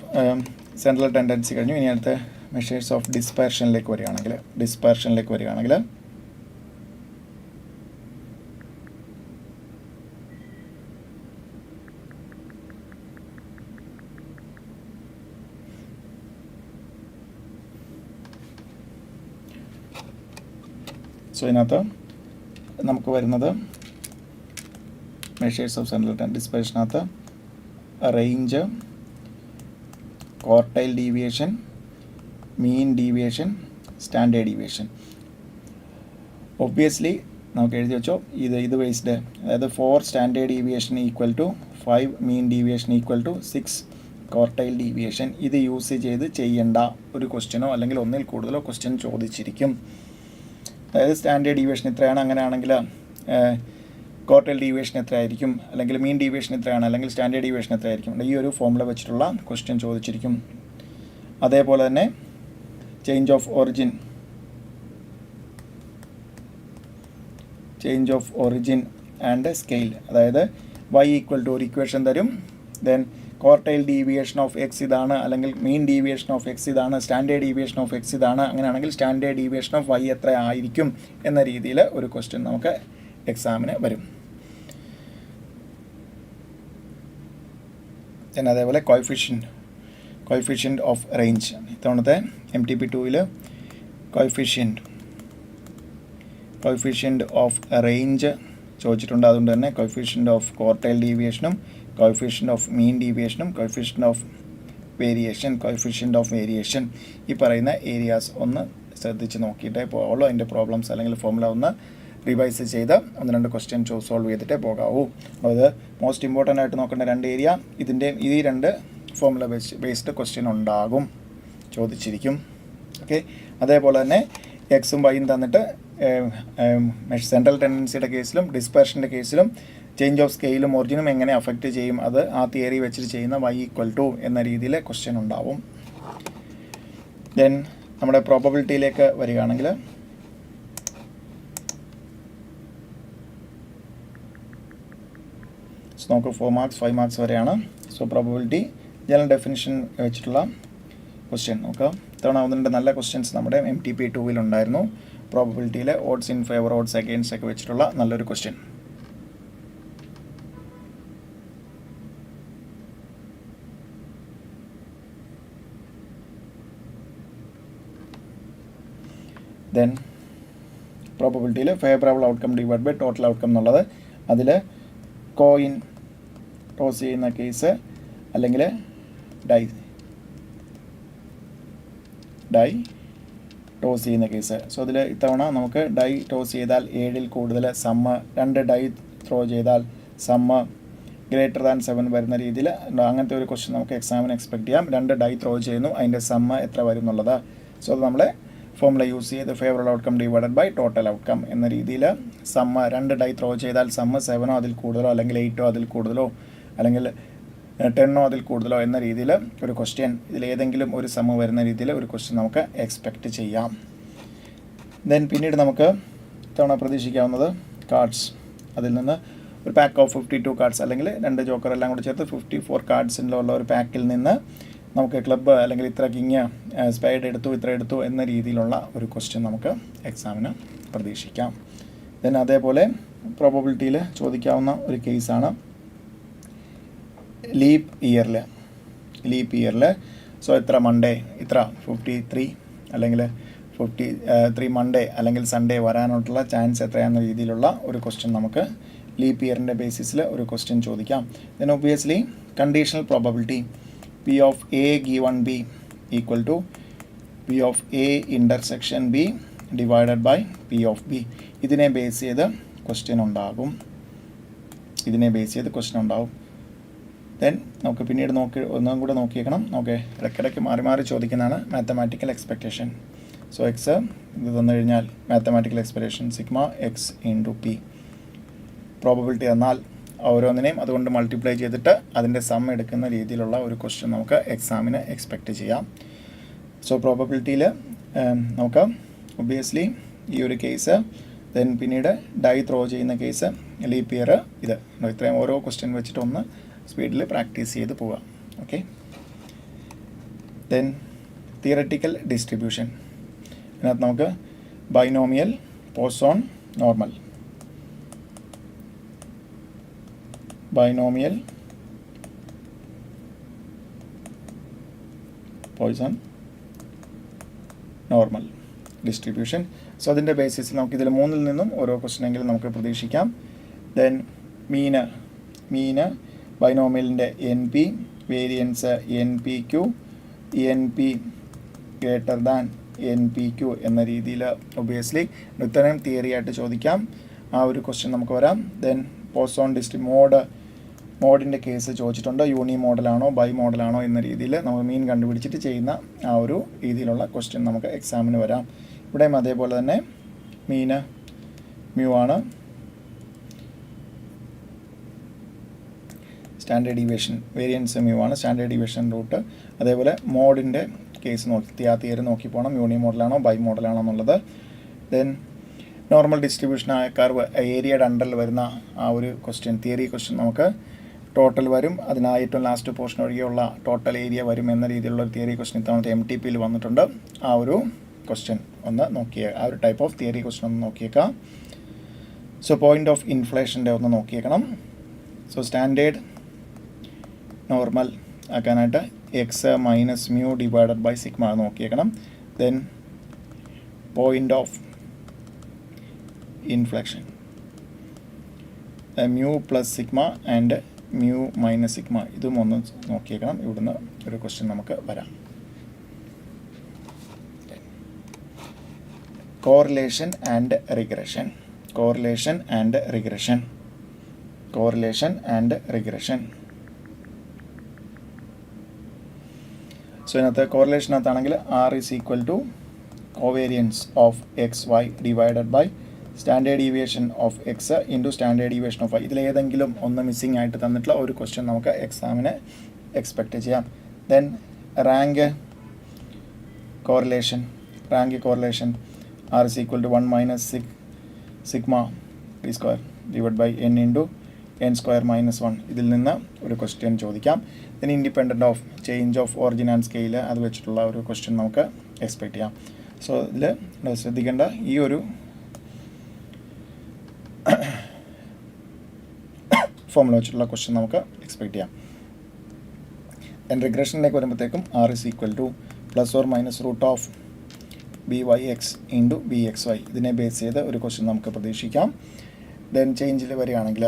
[SPEAKER 1] central tendency കഴിഞ്ഞു. ഇനി അടുത്ത് മെഷേഴ്സ് ഓഫ് ഡിസ്പെർഷനിലേക്ക് വരികയാണെങ്കിൽ ഇതിനകത്ത് നമുക്ക് വരുന്നത് മെഷേഴ്സ് ഓഫ് സെൻട്രൽ ഡിസ്പെർഷനകത്ത് range, quartile deviation, mean deviation, standard deviation. Obviously നമുക്ക് എഴുതി വെച്ചോ, ഇത് ബേസ്ഡ്, അതായത് 4 standard deviation = 5 mean deviation = 6 quartile deviation. ഇത് യൂസ് ചെയ്ത് ചെയ്യേണ്ട ഒരു ക്വസ്റ്റ്യനോ അല്ലെങ്കിൽ ഒന്നിൽ കൂടുതലോ ക്വസ്റ്റ്യൻ ചോദിച്ചിരിക്കും. അതായത് സ്റ്റാൻഡേർഡ് ഡീവിയേഷൻ എത്രയാണ്, അങ്ങനെയാണെങ്കിൽ ക്വാർട്ടൈൽ ഡീവിയേഷൻ എത്രയായിരിക്കും, അല്ലെങ്കിൽ മീൻ ഡീവിയേഷൻ എത്രയാണ്, അല്ലെങ്കിൽ സ്റ്റാൻഡേർഡ് ഡീവിയേഷൻ എത്രയായിരിക്കും, ഈ ഒരു ഫോമുല വെച്ചിട്ടുള്ള ക്വസ്റ്റ്യൻ ചോദിച്ചിരിക്കും. അതേപോലെ തന്നെ change of origin and scale, അതായത് y = ഒരു ഇക്വേഷൻ തരും. Then quartile deviation of x ഇതാണ്, അല്ലെങ്കിൽ മീൻ ഡീവിയേഷൻ ഓഫ് x ഇതാണ്, സ്റ്റാൻഡേർഡ് ഡീവിയേഷൻ ഓഫ് x ഇതാണ്, അങ്ങനെയാണെങ്കിൽ സ്റ്റാൻഡേർഡ് ഡീവിയേഷൻ ഓഫ് y എത്ര ആയിരിക്കും എന്ന രീതിയിൽ ഒരു ക്വസ്റ്റ്യൻ നമുക്ക് എക്സാമിന് വരും. പിന്നെ അതേപോലെ കോയിഫിഷ്യൻ്റ് ഓഫ് റേഞ്ച്. ഇത്തവണത്തെ MTP 2 കോയിഫിഷ്യൻ്റ് ഓഫ് റേഞ്ച് ചോദിച്ചിട്ടുണ്ട്. അതുകൊണ്ട് തന്നെ കോയിഫിഷ്യൻ്റ് ഓഫ് ക്വാർട്ടൈൽ ഡീവിയേഷനും, കോയിഫിഷ്യൻ്റ് ഓഫ് മീൻ ഡീവിയേഷനും, കോയിഫിഷ്യൻ്റ് ഓഫ് വേരിയേഷൻ, ഈ പറയുന്ന ഏരിയാസ് ഒന്ന് ശ്രദ്ധിച്ച് നോക്കിയിട്ടേ പോകാവുള്ളൂ. അതിൻ്റെ പ്രോബ്ലംസ് അല്ലെങ്കിൽ ഫോമുല ഒന്ന് റിവൈസ് ചെയ്ത് 1-2 ക്വസ്റ്റ്യൻ സോൾവ് ചെയ്തിട്ടേ പോകാവൂ. അത് മോസ്റ്റ് ഇമ്പോർട്ടൻ്റ് ആയിട്ട് നോക്കേണ്ട 2 ഏരിയ, ഈ 2 ഫോമുല ബേസ്ഡ് ക്വസ്റ്റ്യൻ ഉണ്ടാകും, ചോദിച്ചിരിക്കും. ഓക്കെ. അതേപോലെ തന്നെ എക്സും വൈയും തന്നിട്ട് സെൻട്രൽ ടെൻഡൻസിയുടെ കേസിലും ഡിസ്പെർഷൻ്റെ കേസിലും ചേഞ്ച് ഓഫ് സ്കെയിലും ഒറിജിനും എങ്ങനെ അഫക്റ്റ് ചെയ്യും, അത് ആ തിയറി വെച്ചിട്ട് ചെയ്യുന്ന y = എന്ന രീതിയിൽ ക്വസ്റ്റ്യൻ ഉണ്ടാവും. ദെൻ നമ്മുടെ പ്രോബബിലിറ്റിയിലേക്ക് വരികയാണെങ്കിൽ നമുക്ക് 4 മാർക്സ് 5 മാർക്സ് വരെയാണ്. സോ പ്രോബബിലിറ്റി ജനറൽ ഡെഫിനിഷൻ വെച്ചിട്ടുള്ള ക്വസ്റ്റ്യൻ നോക്കാം. ഇത്തവണ 1-2 നല്ല ക്വസ്റ്റ്യൻസ് നമ്മുടെ MTP 2 ഉണ്ടായിരുന്നു. പ്രോബബിലിറ്റിയിൽ odds in favour, odds against ഒക്കെ വെച്ചിട്ടുള്ള നല്ലൊരു ക്വസ്റ്റ്യൻ. ദെൻ പ്രോബബിലിറ്റിയിൽ favourable outcome divide by total outcome എന്നുള്ളത് അതിൽ കോയിൻ ടോസ് ചെയ്യുന്ന കേസ് അല്ലെങ്കിൽ ഡൈ ടോസ് ചെയ്യുന്ന കേസ്. സോ അതിൽ ഇത്തവണ നമുക്ക് ഡൈ ടോസ് ചെയ്താൽ 7ൽ കൂടുതൽ സമ്മ്, 2 ഡൈ ത്രോ ചെയ്താൽ സമ്മ് ഗ്രേറ്റർ ദാൻ 7 വരുന്ന രീതിയിൽ അങ്ങനത്തെ ഒരു ക്വസ്റ്റ്യൻ നമുക്ക് എക്സാമിന് എക്സ്പെക്ട് ചെയ്യാം. 2 ഡൈ ത്രോ ചെയ്യുന്നു, അതിൻ്റെ സമ്മ് എത്ര വരും എന്നുള്ളത്. സോ അത് നമ്മളെ ഫോർമുല യൂസ് ചെയ്ത് favourable outcome divided by total outcome എന്ന രീതിയിൽ സമ്മ് 2 ഡൈ ത്രോ ചെയ്താൽ സമ്മ് 7ഓ അതിൽ കൂടുതലോ അല്ലെങ്കിൽ 8ഓ അതിൽ കൂടുതലോ അല്ലെങ്കിൽ 10ഓ അതിൽ കൂടുതലോ എന്ന രീതിയിൽ ഒരു ക്വസ്റ്റ്യൻ, ഇതിലേതെങ്കിലും ഒരു സമ്മ് വരുന്ന രീതിയിൽ ഒരു ക്വസ്റ്റ്യൻ നമുക്ക് എക്സ്പെക്റ്റ് ചെയ്യാം. ദെൻ പിന്നീട് നമുക്ക് ഇത്തവണ പ്രതീക്ഷിക്കാവുന്നത് കാർഡ്സ്. അതിൽ നിന്ന് ഒരു പാക്ക് ഓഫ് 52 കാർഡ്സ് അല്ലെങ്കിൽ 2 ജോക്കർ എല്ലാം കൂടി ചേർത്ത് 54 കാർഡ്സിലുള്ള ഒരു പാക്കിൽ നിന്ന് നമുക്ക് ക്ലബ്ബ് അല്ലെങ്കിൽ ഇത്ര കിങ് സ്പൈഡ് എടുത്തു, ഇത്ര എടുത്തു എന്ന രീതിയിലുള്ള ഒരു ക്വസ്റ്റ്യൻ നമുക്ക് എക്സാമിന് പ്രതീക്ഷിക്കാം. ദെൻ അതേപോലെ പ്രോബബിലിറ്റിയിൽ ചോദിക്കാവുന്ന ഒരു കേസാണ് ലീപ്പ് ഇയറിൽ സോ ഇത്ര മൺഡേ, ഇത്ര 53 അല്ലെങ്കിൽ 53 മൺഡേ അല്ലെങ്കിൽ സൺഡേ വരാനായിട്ടുള്ള ചാൻസ് എത്രയാണെന്ന രീതിയിലുള്ള ഒരു ക്വസ്റ്റ്യൻ നമുക്ക് ലീപ്പ് ഇയറിൻ്റെ ബേസിസിൽ ഒരു ക്വസ്റ്റ്യൻ ചോദിക്കാം. Then obviously conditional probability P of A given B equal to P of A intersection B divided by P of B. ഇതിനെ ബേസ് ചെയ്ത് ക്വസ്റ്റ്യൻ ഉണ്ടാകും. ദെൻ നമുക്ക് പിന്നീട് ഒന്നും കൂടെ നോക്കിയേക്കണം. ഓക്കെ, ഇടയ്ക്കിടയ്ക്ക് മാറി ചോദിക്കുന്നതാണ് മാത്തമാറ്റിക്കൽ എക്സ്പെക്റ്റേഷൻ. സോ എക്സ് ഇത് തന്നു കഴിഞ്ഞാൽ mathematical expectation sigma X into P. Probability എന്നാൽ ഓരോന്നിനെയും അതുകൊണ്ട് മൾട്ടിപ്ലൈ ചെയ്തിട്ട് അതിൻ്റെ സം എടുക്കുന്ന രീതിയിലുള്ള ഒരു ക്വസ്റ്റ്യൻ നമുക്ക് എക്സാമിന് എക്സ്പെക്റ്റ് ചെയ്യാം. സോ പ്രോബബിലിറ്റിയിൽ നമുക്ക് ഒബ്വിയസ്ലി ഈ ഒരു കേസ്, ദെൻ പിന്നീട് ഡൈ ത്രോ ചെയ്യുന്ന കേസ്, ലീപ്പ് ഇയർ, ഇത് ഇത്രയും ഓരോ ക്വസ്റ്റ്യൻ വെച്ചിട്ട് ഒന്ന് സ്പീഡിൽ പ്രാക്ടീസ് ചെയ്ത് പോവുക. Okay, then theoretical distribution. ഇതിനകത്ത് നമുക്ക് binomial, Poisson, normal, binomial, poison, normal distribution. So അതിൻ്റെ ബേസിസിൽ നമുക്ക് ഇതിൽ 3ൽ നിന്നും ഓരോ ക്വസ്റ്റ്യനെങ്കിലും നമുക്ക് പ്രതീക്ഷിക്കാം. ദെൻ മീന് ബൈനോമിയലിൻ്റെ NP, variance NPQ, NP greater than NPQ എന്ന രീതിയിൽ ഒബ്വിയസ്ലി ഇത്രയും തിയറി ആയിട്ട് ചോദിക്കാം. ആ ഒരു ക്വസ്റ്റ്യൻ നമുക്ക് വരാം. ദെൻ പോസോൺ മോഡിൻ്റെ കേസ് ചോദിച്ചിട്ടുണ്ട്. യൂണി മോഡലാണോ ബൈ മോഡലാണോ എന്ന രീതിയിൽ നമുക്ക് മീൻ കണ്ടുപിടിച്ചിട്ട് ചെയ്യുന്ന ആ ഒരു രീതിയിലുള്ള ക്വസ്റ്റ്യൻ നമുക്ക് എക്സാമിന് വരാം. ഇവിടെയും അതേപോലെ തന്നെ മീന് മ്യൂ ആണ്, സ്റ്റാൻഡേർഡ് ഡീവിയേഷൻ വേരിയൻസ് മ്യൂ ആണ്, സ്റ്റാൻഡേർഡ് ഡീവിയേഷൻ റൂട്ട്. അതേപോലെ മോഡിൻ്റെ കേസ് തിയറി നോക്കി പോകണം, യൂണി മോഡലാണോ ബൈ മോഡലാണോ എന്നുള്ളത്. ദെൻ നോർമൽ ഡിസ്ട്രിബ്യൂഷനായ കർവ് ഏരിയയുടെ അണ്ടറിൽ വരുന്ന ആ ഒരു ക്വസ്റ്റ്യൻ, തിയറി ക്വസ്റ്റ്യൻ നമുക്ക് ടോട്ടൽ വരും, അതിന് ഏറ്റവും ലാസ്റ്റ് പോർഷൻ ഒഴികെയുള്ള ടോട്ടൽ ഏരിയ വരും എന്ന രീതിയിലുള്ള ഒരു തിയറി ക്വസ്റ്റ്യൻ ഇത്തവണത്തെ MTPയിൽ വന്നിട്ടുണ്ട്. ആ ഒരു ക്വസ്റ്റ്യൻ ഒന്ന് ആ ഒരു ടൈപ്പ് ഓഫ് തിയറി ക്വസ്റ്റ്യൻ ഒന്ന് നോക്കിയേക്കാം. സോ പോയിൻ്റ് ഓഫ് ഇൻഫ്ലേഷൻ്റെ ഒന്ന് നോക്കിയേക്കണം. സോ സ്റ്റാൻഡേർഡ് നോർമൽ ആക്കാനായിട്ട് x minus mu divided by sigma നോക്കിയേക്കണം. Then point of inflection mu plus sigma and mu minus sigma, ഇതും ഒന്ന് നോക്കിയേക്കണം. ഇവിടുന്ന് ഒരു ക്വസ്റ്റ്യൻ നമുക്ക് വരാം. Correlation and regression. സോ ഇതിനകത്ത് കോറിലേഷനകത്താണെങ്കിൽ R is equal to covariance of XY divided by standard deviation of X into standard deviation of Y. ഇതിലേതെങ്കിലും ഒന്ന് മിസ്സിംഗ് ആയിട്ട് തന്നിട്ടുള്ള ഒരു ക്വസ്റ്റ്യൻ നമുക്ക് എക്സാമിന് എക്സ്പെക്റ്റ് ചെയ്യാം. Then rank correlation R is equal to 1 minus sigma d square divided by n into n square minus 1. ഇതിൽ നിന്ന് ഒരു ക്വസ്റ്റ്യൻ ചോദിക്കാം. Then independent of change of origin and scale, അത് വെച്ചിട്ടുള്ള ഒരു ക്വസ്റ്റ്യൻ നമുക്ക് എക്സ്പെക്റ്റ് ചെയ്യാം. സോ ഇതിൽ ശ്രദ്ധിക്കേണ്ട ഈ ഒരു ഫോമുല വെച്ചിട്ടുള്ള ക്വസ്റ്റ്യൻ നമുക്ക് എക്സ്പെക്റ്റ് ചെയ്യാം. ദെൻ റിഗ്രഷനിലേക്ക് വരുമ്പോഴത്തേക്കും R is equal to +or - root of BYX into BXY ഇതിനെ ബേസ് ചെയ്ത് ഒരു ക്വസ്റ്റ്യൻ നമുക്ക് പ്രതീക്ഷിക്കാം. ദെൻ ചേഞ്ചിൽ വരികയാണെങ്കിൽ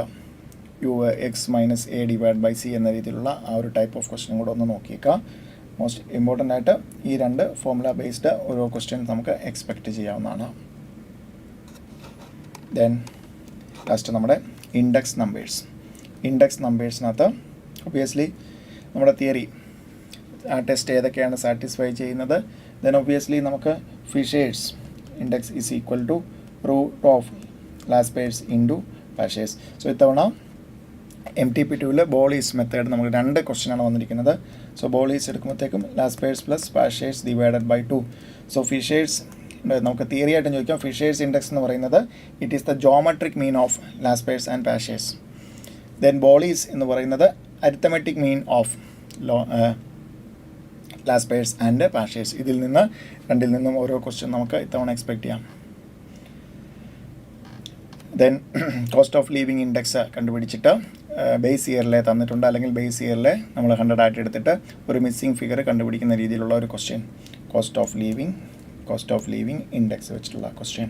[SPEAKER 1] UX minus A divide by C എന്ന രീതിയിലുള്ള ആ ഒരു ടൈപ്പ് ഓഫ് ക്വസ്റ്റ്യൻ കൂടെ ഒന്ന് നോക്കിയേക്കാം. മോസ്റ്റ് ഇമ്പോർട്ടൻ്റ് ആയിട്ട് ഈ രണ്ട് ഫോർമുല ബേസ്ഡ് ഓരോ ക്വസ്റ്റ്യൻ നമുക്ക് എക്സ്പെക്റ്റ് ചെയ്യാവുന്നതാണ്. ദെൻ ലാസ്റ്റ് നമ്മുടെ ഇൻഡെക്സ് നമ്പേഴ്സിനകത്ത് ഒബ്വിയസ്ലി നമ്മുടെ തിയറി ആ ടെസ്റ്റ് ഏതൊക്കെയാണ് സാറ്റിസ്ഫൈ ചെയ്യുന്നത്. ദെൻ ഒബ്വിയസ്ലി നമുക്ക് Fisher's index is equal to root of Laspeyres into Paasche's. So ഇത്തവണ MTP2 ബോളീസ് മെത്തേഡ് നമുക്ക് രണ്ട് ക്വസ്റ്റ്യനാണ് വന്നിരിക്കുന്നത്. സോ ബോളീസ് എടുക്കുമ്പോഴത്തേക്കും Laspeyres plus Paasche's divided by 2. So Fisher's നമുക്ക് തിയറി ആയിട്ട് ചോദിക്കാം. ഫിഷേഴ്സ് ഇൻഡെക്സ് എന്ന് പറയുന്നത് it is the geometric mean of Laspeyres and Paasche's. Then Bowley's എന്ന് പറയുന്നത് arithmetic mean of Laspeyres and Paasche's. രണ്ടിൽ നിന്നും ഓരോ ക്വസ്റ്റ്യൻ നമുക്ക് ഇത്തവണ എക്സ്പെക്റ്റ് ചെയ്യാം. Then cost of living index കണ്ടുപിടിച്ചിട്ട് ബേസ് ഇയറിലെ തന്നിട്ടുണ്ട്, അല്ലെങ്കിൽ ബേസ് ഇയറിലെ നമ്മൾ 100 ആയിട്ട് എടുത്തിട്ട് ഒരു മിസ്സിംഗ് ഫിഗർ കണ്ടുപിടിക്കുന്ന രീതിയിലുള്ള ഒരു question. Cost of living index വെച്ചിട്ടുള്ള ക്വസ്റ്റ്യൻ.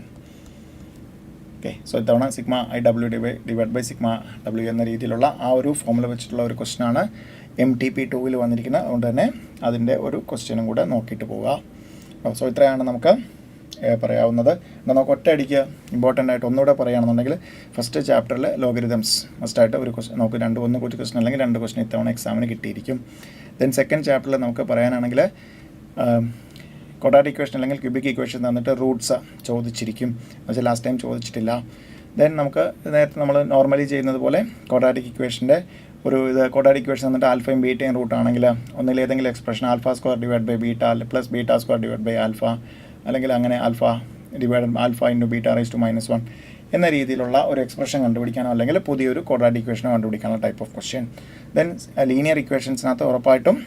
[SPEAKER 1] ഓക്കെ, സോ ഇത്തവണ σIW ഡിവൈഡ് ബൈ σW എന്ന രീതിയിലുള്ള ആ ഒരു ഫോമുല വെച്ചിട്ടുള്ള ഒരു ക്വസ്റ്റ്യനാണ് MTP2 വന്നിരിക്കുന്നത്. അതുകൊണ്ട് തന്നെ അതിൻ്റെ ഒരു ക്വസ്റ്റ്യനും കൂടെ നോക്കിയിട്ട് പോവുക. സോ ഇത്രയാണ് നമുക്ക് പറയാവുന്നത്. നമുക്ക് ഒറ്റയടിക്ക് ഇമ്പോർട്ടൻ്റ് ആയിട്ട് ഒന്നുകൂടെ പറയുകയാണെന്നുണ്ടെങ്കിൽ ഫസ്റ്റ് ചാപ്റ്ററിൽ ലോഗരിതംസ് മസ്റ്റായിട്ട് ഒരു ക്വസ്റ്റ്യൻ നമുക്ക് ഒരു ക്വസ്റ്റ്യൻ അല്ലെങ്കിൽ 2 ക്വസ്റ്റ്യൻ ഇത്തവണ എക്സാമിന് കിട്ടിയിരിക്കും. ദെൻ സെക്കൻഡ് ചാപ്റ്ററിൽ നമുക്ക് പറയാനാണെങ്കിൽ ക്വാഡ്രാറ്റിക് ഇക്വേഷൻ അല്ലെങ്കിൽ ക്യൂബിക് ഇക്വേഷൻ തന്നിട്ട് റൂട്ട്സ് ചോദിച്ചിരിക്കും. പക്ഷേ ലാസ്റ്റ് ടൈം ചോദിച്ചിട്ടില്ല. ദെൻ നമുക്ക് നേരത്തെ നമ്മൾ നോർമലി ചെയ്യുന്നത് പോലെ ക്വാഡ്രാറ്റിക് ഇക്വേഷൻ്റെ ക്വാഡ്രാറ്റിക് ഇക്വേഷൻ തന്നിട്ട് ആൽഫയും ബീറ്റയും റൂട്ടാണെങ്കിൽ ഒന്നിൽ ഏതെങ്കിലും expression alpha square divide by beta plus beta square divide by alpha, അല്ലെങ്കിൽ അങ്ങനെ alpha into beta raise to -1 എന്ന രീതിയിലുള്ള ഒരു എക്സ്പ്രഷൻ കണ്ടുപിടിക്കാനോ അല്ലെങ്കിൽ പുതിയൊരു ക്വാഡ്രാറ്റിക് ഇക്വേഷനോ കണ്ടുപിടിക്കാനുള്ള type of question. Then linear ഇക്വേഷൻസിനകത്ത് ഉറപ്പായിട്ടും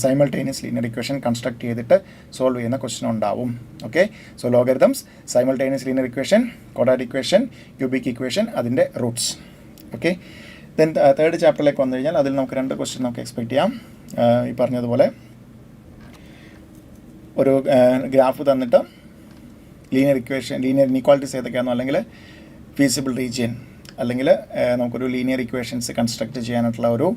[SPEAKER 1] സൈമൾട്ടേനിയസ് ലീനിയർ ഇക്വേഷൻ കൺസ്ട്രക്ട് ചെയ്തിട്ട് സോൾവ് ചെയ്യുന്ന ക്വസ്റ്റ്യൻ ഉണ്ടാവും. Okay, so logarithms, simultaneous linear equation, quadratic equation, cubic equation, അതിൻ്റെ റൂട്ട്സ്. ഓക്കെ, ദെൻ തേർഡ് ചാപ്റ്ററിലേക്ക് വന്നു കഴിഞ്ഞാൽ അതിൽ നമുക്ക് 2 ക്വസ്റ്റ്യൻ നമുക്ക് എക്സ്പെക്റ്റ് ചെയ്യാം. ഈ പറഞ്ഞതുപോലെ ഒരു ഗ്രാഫ് തന്നിട്ട് ലീനിയർ ഇനീക്വാളിറ്റീസ് ഏതൊക്കെയാണെന്നോ അല്ലെങ്കിൽ ഫീസിബിൾ റീജിയൻ, അല്ലെങ്കിൽ നമുക്കൊരു ലീനിയർ ഇക്വേഷൻസ് കൺസ്ട്രക്ട് ചെയ്യാനായിട്ടുള്ള ഒരു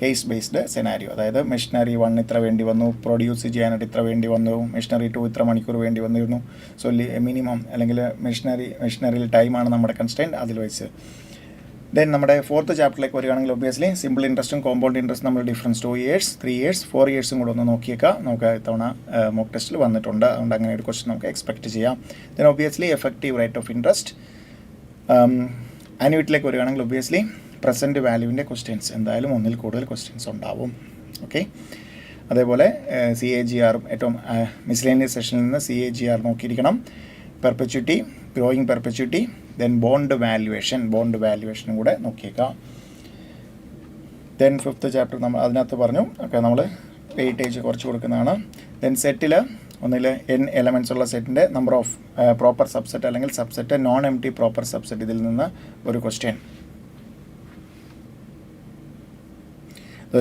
[SPEAKER 1] കേസ് ബേസ്ഡ് സെനാരിയോ. അതായത് മെഷീനറി 1 ഇത്ര വേണ്ടി വന്നു, പ്രൊഡ്യൂസ് ചെയ്യാനായിട്ട് ഇത്ര വേണ്ടി വന്നു, മെഷീനറി 2 ഇത്ര മണിക്കൂർ വേണ്ടി വന്നിരുന്നു. സോ മിനിമം അല്ലെങ്കിൽ മെഷീനറിയിൽ ടൈമാണ് നമ്മുടെ കൺസ്ട്രെയിൻറ്റ്, അതിൽ വെച്ച്. ദെൻ നമ്മുടെ ഫോർത്ത് ചാപ്റ്ററിലേക്ക് വരികയാണെങ്കിൽ ഒബ്വിയസ്ലി സിമ്പിൾ ഇൻട്രസ്റ്റും കോമ്പൗണ്ട് ഇൻട്രസ്റ്റ് നമ്മൾ ഡിഫറൻസ് 2 ഇയേഴ്സ് 3 ഇയേഴ്സ് 4 ഇയേഴ്സും കൂടെ ഒന്ന് നോക്കിയേക്കാം. നമുക്ക് ഇത്തവണ മോക്ക് ടെസ്റ്റിൽ വന്നിട്ടുണ്ട്. അതുകൊണ്ട് അങ്ങനെ ഒരു ക്വസ്റ്റ്യൻ നമുക്ക് എക്സ്പെക്റ്റ് ചെയ്യാം. Then obviously effective rate of interest. ആനുവിറ്റിലേക്ക് വരികയാണെങ്കിൽ ഒബ്വിയസ്ലി പ്രസൻറ്റ് വാല്യൂവിൻ്റെ ക്വസ്റ്റ്യൻസ് എന്തായാലും ഒന്നിൽ കൂടുതൽ ക്വസ്റ്റ്യൻസ് ഉണ്ടാവും. ഓക്കെ, അതേപോലെ CAGR ഏറ്റവും മിസ്ലേനിയസ് സെഷനിൽ നിന്ന് CAGR നോക്കിയിരിക്കണം. പെർപ്പച്യൂറ്റി, ഗ്രോയിങ് പെർപ്പച്യൂറ്റി, ദെൻ ബോണ്ട് വാല്യുവേഷനും കൂടെ നോക്കിയേക്കാം. ദെൻ ഫിഫ്ത്ത് ചാപ്റ്റർ നമ്മൾ അതിനകത്ത് പറഞ്ഞു. ഓക്കെ, നമ്മൾ വെയിറ്റേജ് കുറച്ച് കൊടുക്കുന്നതാണ്. ദെൻ സെറ്റിൽ ഒന്നിൽ n എലമെൻറ്റ്സ് ഉള്ള സെറ്റിൻ്റെ നമ്പർ ഓഫ് പ്രോപ്പർ സബ്സെറ്റ് അല്ലെങ്കിൽ subset non empty proper subset, ഇതിൽ നിന്ന് ഒരു ക്വസ്റ്റ്യൻ.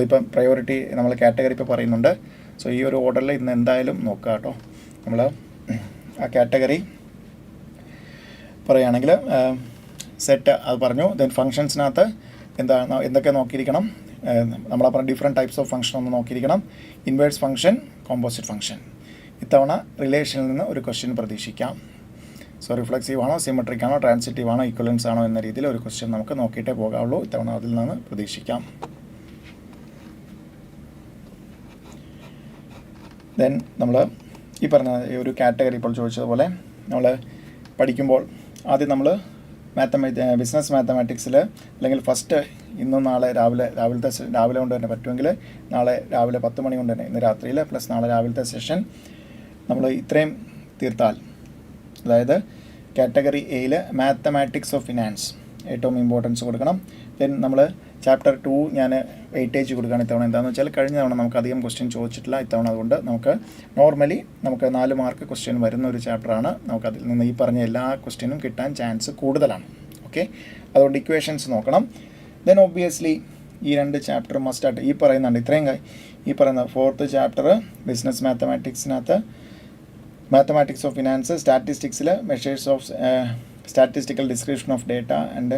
[SPEAKER 1] ഇപ്പം പ്രയോറിറ്റി നമ്മൾ കാറ്റഗറി ഇപ്പോൾ പറയുന്നുണ്ട്. സോ ഈ ഒരു ഓർഡറിൽ ഇന്ന് എന്തായാലും നോക്കുക കേട്ടോ. നമ്മൾ ആ കാറ്റഗറി പറയുകയാണെങ്കിൽ സെറ്റ് അത് പറഞ്ഞു. ദെൻ ഫങ്ഷൻസിനകത്ത് എന്തൊക്കെ നോക്കിയിരിക്കണം, നമ്മളാ പറഞ്ഞ ഡിഫറെൻറ്റ് ടൈപ്സ് ഓഫ് ഫംഗ്ഷൻ ഒന്ന് നോക്കിയിരിക്കണം. Inverse function, composite function. ഇത്തവണ റിലേഷനിൽ നിന്ന് ഒരു ക്വസ്റ്റ്യൻ പ്രതീക്ഷിക്കാം. സോ റിഫ്ലെക്സീവ് ആണോ, സിമെട്രിക് ആണോ, ട്രാൻസിറ്റീവ് ആണോ, ഈക്വലൻസ് ആണോ എന്ന രീതിയിൽ ഒരു ക്വസ്റ്റ്യൻ നമുക്ക് നോക്കിയിട്ടേ പോകാവുള്ളൂ. ഇത്തവണ അതിൽ നിന്ന് പ്രതീക്ഷിക്കാം. ദെൻ നമ്മൾ ഈ പറഞ്ഞ ഒരു കാറ്റഗറി ഇപ്പോൾ ചോദിച്ചതുപോലെ നമ്മൾ പഠിക്കുമ്പോൾ ആദ്യം നമ്മൾ ബിസിനസ് മാത്തമാറ്റിക്സിൽ അല്ലെങ്കിൽ ഫസ്റ്റ് ഇന്നും നാളെ രാവിലെ കൊണ്ട് തന്നെ പറ്റുമെങ്കിൽ നാളെ രാവിലെ 10 മണി കൊണ്ട് തന്നെ ഇന്ന് രാത്രിയിൽ പ്ലസ് നാളെ രാവിലത്തെ സെഷൻ നമ്മൾ ഇത്രയും തീർത്താൽ, അതായത് കാറ്റഗറി എയിൽ മാത്തമാറ്റിക്സ് ഓഫ് ഫിനാൻസ് ഏറ്റവും ഇമ്പോർട്ടൻസ് കൊടുക്കണം. ദെൻ നമ്മൾ ചാപ്റ്റർ 2 ഞാൻ വെയിറ്റേജ് കൊടുക്കുകയാണ് ഇത്തവണ. എന്താണെന്ന് വെച്ചാൽ കഴിഞ്ഞ തവണ നമുക്ക് അധികം ക്വസ്റ്റ്യൻ ചോദിച്ചിട്ടില്ല. ഇത്തവണ അതുകൊണ്ട് നോർമലി നമുക്ക് 4 മാർക്ക് ക്വസ്റ്റ്യൻ വരുന്ന ഒരു ചാപ്റ്ററാണ്. നമുക്കതിൽ നിന്ന് ഈ പറഞ്ഞ എല്ലാ ക്വസ്റ്റ്യനും കിട്ടാൻ ചാൻസ് കൂടുതലാണ്. ഓക്കെ, അതുകൊണ്ട് ഇക്വേഷൻസ് നോക്കണം. ദെൻ ഒബ്വിയസ്ലി ഈ 2 ചാപ്റ്റർ മസ്റ്റായിട്ട് ഈ പറയുന്നുണ്ട്. ഈ പറയുന്ന 4th ചാപ്റ്റർ ബിസിനസ് മാത്തമാറ്റിക്സിനകത്ത് മാത്തമാറ്റിക്സ് ഓഫ് ഫിനാൻസ്, സ്റ്റാറ്റിസ്റ്റിക്സിൽ measures of statistical description of data and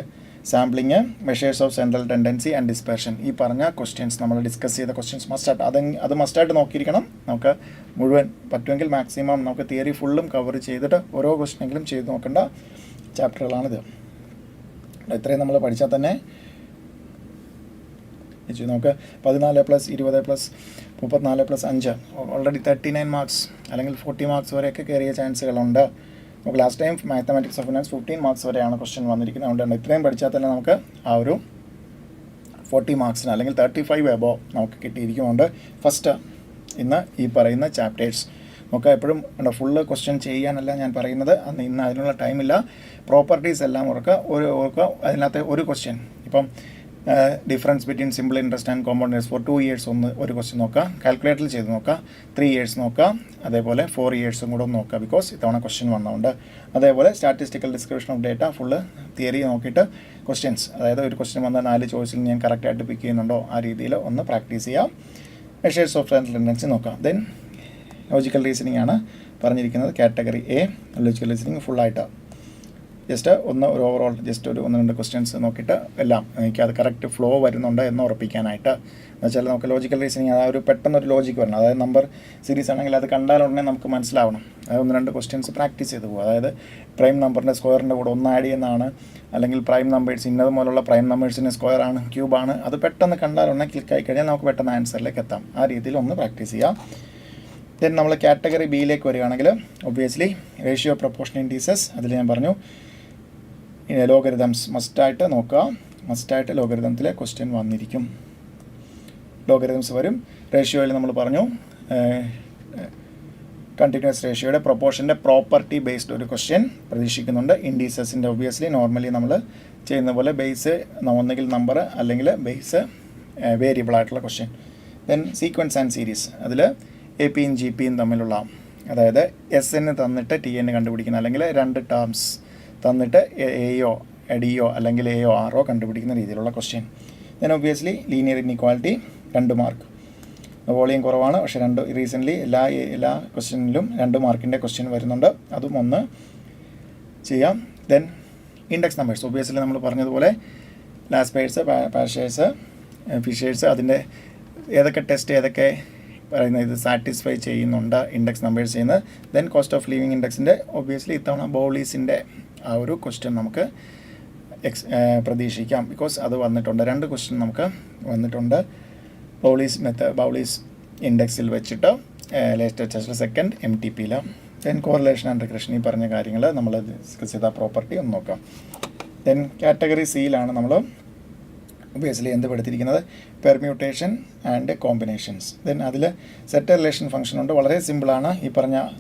[SPEAKER 1] sampling, measures of central tendency and dispersion. ഈ പറഞ്ഞ ക്വസ്റ്റ്യൻസ് നമ്മൾ ഡിസ്കസ് ചെയ്ത ക്വസ്റ്റ്യൻസ് മസ്റ്റായിട്ട് അത് മസ്റ്റായിട്ട് നോക്കിയിരിക്കണം. നമുക്ക് മുഴുവൻ പറ്റുമെങ്കിൽ മാക്സിമം നമുക്ക് തിയറി ഫുള്ളും കവർ ചെയ്തിട്ട് ഓരോ ക്വസ്റ്റ്യനെങ്കിലും ചെയ്ത് നോക്കേണ്ട ചാപ്റ്ററുകളാണിത്. ഇത്രയും നമ്മൾ പഠിച്ചാൽ തന്നെ നമുക്ക് 14+20+34+5 ഓൾറെഡി 39 മാർക്സ് അല്ലെങ്കിൽ 40 മാർക്സ് വരെയൊക്കെ കയറിയ ചാൻസുകളുണ്ട്. നമുക്ക് last time mathematics of finance 15 marks വരെയാണ് ക്വസ്റ്റ്യൻ വന്നിരിക്കുന്നത്. അതുകൊണ്ട് ഇത്രയും പഠിച്ചാൽ തന്നെ നമുക്ക് ആ ഒരു 40 മാർക്സിന് അല്ലെങ്കിൽ 35 എബോ നമുക്ക് കിട്ടിയിരിക്കുന്നുണ്ട്. ഫസ്റ്റ് ഇന്ന് ഈ പറയുന്ന ചാപ്റ്റേഴ്സ് നമുക്ക് എപ്പോഴും ഫുള്ള് ക്വസ്റ്റ്യൻ ചെയ്യാനല്ല ഞാൻ പറയുന്നത്. ഇന്ന് അതിനുള്ള ടൈമില്ല. പ്രോപ്പർട്ടീസ് എല്ലാം ഓർക്കുക. അതിനകത്ത് ഒരു ക്വസ്റ്റ്യൻ ഇപ്പം difference between simple interest and compound interest four 2 years ഒരു ക്വസ്റ്റ്യൻ നോക്കുക. കാൽക്കുലേറ്ററിൽ ചെയ്ത് നോക്കുക. 3 ഇയേഴ്സ് നോക്കുക. അതേപോലെ 4 ഇയേഴ്സും കൂടെ ഒന്ന് നോക്കുക. ബിക്കോസ് ഇത്തവണ ക്വസ്റ്റ്യൻ വന്നതുകൊണ്ട്. അതേപോലെ statistical description of data full theory നോക്കിയിട്ട് ക്വസ്റ്റ്യൻസ്, അതായത് ഒരു ക്വസ്റ്റ്യൻ വന്ന 4 ചോയ്സിൽ ഞാൻ കറക്റ്റായിട്ട് പിക്ക് ചെയ്യുന്നുണ്ടോ ആ രീതിയിൽ ഒന്ന് പ്രാക്ടീസ് ചെയ്യാം. മെഷേഴ്സ് ഓഫ് സെൻട്രൽ ടെൻഡൻസി നോക്കാം. ദെൻ ലോജിക്കൽ റീസണിംഗ് ആണ് പറഞ്ഞിരിക്കുന്നത്. കാറ്റഗറി എ ലോജിക്കൽ റീസണിംഗ് ഫുള്ളായിട്ട് ജസ്റ്റ് ഒരു ഓവറോൾ ജസ്റ്റ് ഒരു 1-2 ക്വസ്റ്റ്യൻസ് നോക്കിയിട്ട് എല്ലാം എനിക്കത് കറക്റ്റ് ഫ്ലോ വരുന്നുണ്ട് എന്ന് ഉറപ്പിക്കാനായിട്ട്. എന്നുവെച്ചാൽ നമുക്ക് ലോജിക്കൽ റീസണിങ് അതായത് പെട്ടെന്നൊരു ലോജിക്ക് വരണം. അതായത് നമ്പർ സീരീസ് ആണെങ്കിൽ അത് കണ്ടാലുടനെ നമുക്ക് മനസ്സിലാവണം. അതായത് 1-2 ക്വസ്റ്റ്യൻസ് പ്രാക്ടീസ് ചെയ്ത് പോകും. അതായത് പ്രൈം നമ്പറിൻ്റെ സ്ക്വയറിൻ്റെ കൂടെ 1 ആഡ് ചെയ്യുന്നതാണ്, അല്ലെങ്കിൽ പ്രൈം നമ്പേഴ്സ് ഇന്നത് പോലുള്ള പ്രൈം നമ്പേഴ്സിൻ്റെ സ്ക്വയറാണ്, ക്യൂബാണ്. അത് പെട്ടെന്ന് കണ്ടാലുടനെ ക്ലിക്കായി കഴിഞ്ഞാൽ നമുക്ക് പെട്ടെന്ന് ആൻസറിലേക്ക് എത്താം. ആ രീതിയിൽ ഒന്ന് പ്രാക്ടീസ് ചെയ്യാം. ദെൻ നമ്മൾ കാറ്റഗറി ബിയിലേക്ക് വരികയാണെങ്കിൽ ഒബ്വിയസ്ലി റേഷ്യോ പ്രൊപ്പോർഷൻ ഇൻഡീസസ് അതിൽ ഞാൻ പറഞ്ഞു. ലോഗരിതംസ് മസ്റ്റായിട്ട് നോക്കുക. മസ്റ്റായിട്ട് ലോഗരിതത്തിലെ ക്വസ്റ്റ്യൻ വന്നിരിക്കും. ലോഗരിതംസ് വരും. റേഷ്യോയിൽ നമ്മൾ പറഞ്ഞു കണ്ടിന്യൂസ് റേഷ്യോയുടെ പ്രൊപ്പോർഷൻ്റെ പ്രോപ്പർട്ടി ബേസ്ഡ് ഒരു ക്വസ്റ്റ്യൻ പ്രതീക്ഷിക്കുന്നുണ്ട്. ഇൻഡീസസിൻ്റെ ഒബ്വിയസ്ലി നോർമലി നമ്മൾ ചെയ്യുന്ന പോലെ ബേസ് ഒന്നെങ്കിൽ നമ്പർ അല്ലെങ്കിൽ ബേസ് വേരിയബിൾ ആയിട്ടുള്ള question. Then sequence and series അതിൽ എ പിയും ജി പിയും തമ്മിലുള്ള, അതായത് എസ് എന്ന് തന്നിട്ട് ടി എന്ന് കണ്ടുപിടിക്കുന്ന, അല്ലെങ്കിൽ 2 ടേംസ് തന്നിട്ട് എയോ ഡിയോ അല്ലെങ്കിൽ എയോ ആറോ കണ്ടുപിടിക്കുന്ന രീതിയിലുള്ള question. Then obviously linear inequality 2 mark. Volume കുറവാണ്, പക്ഷേ റീസെൻ്റ്ലി എല്ലാ ക്വസ്റ്റ്യനിലും 2 മാർക്കിൻ്റെ ക്വസ്റ്റ്യൻ വരുന്നുണ്ട്. അതും ഒന്ന് ചെയ്യാം. ദെൻ ഇൻഡെക്സ് നമ്പേഴ്സ് ഒബ്വിയസ്ലി നമ്മൾ പറഞ്ഞതുപോലെ ലാസ്പേഴ്സ്, പാഷേഴ്സ്, ഫിഷേഴ്സ്, അതിൻ്റെ ഏതൊക്കെ ടെസ്റ്റ് ഏതൊക്കെ പറയുന്നത് ഇത് സാറ്റിസ്ഫൈ ചെയ്യുന്നുണ്ട് ഇൻഡെക്സ് നമ്പേഴ്സ് ചെയ്യുന്നത്. ദെൻ കോസ്റ്റ് ഓഫ് ലിവിങ് ഇൻഡെക്സിൻ്റെ ഒബ്വിയസ്ലി ഇത്തവണ ബൗളീസിൻ്റെ ആ ഒരു ക്വസ്റ്റ്യൻ നമുക്ക് പ്രതീക്ഷിക്കാം. ബിക്കോസ് അത് വന്നിട്ടുണ്ട്. 2 ക്വസ്റ്റ്യൻ നമുക്ക് വന്നിട്ടുണ്ട് ബൗളീസ് ഇൻഡെക്സിൽ വെച്ചിട്ട് ലേറ്റസ്റ്റ് സെക്കൻഡ് MTPയിൽ. ദെൻ കോറിലേഷൻ ആൻഡ് റിഗ്രഷൻ ഈ പറഞ്ഞ കാര്യങ്ങൾ നമ്മൾ ഡിസ്കസ് ചെയ്ത പ്രോപ്പർട്ടി ഒന്ന് നോക്കാം. ദെൻ കാറ്റഗറി സിയിലാണ് നമ്മൾ ഒബ്വിയസ്ലി എന്ത് പഠിത്തിരിക്കുന്നത് പെർമ്യൂട്ടേഷൻ ആൻഡ് കോമ്പിനേഷൻസ്. ദെൻ അതിൽ സെറ്റ് റിലേഷൻ ഫംഗ്ഷൻ ഉണ്ട്. വളരെ സിമ്പിളാണ്.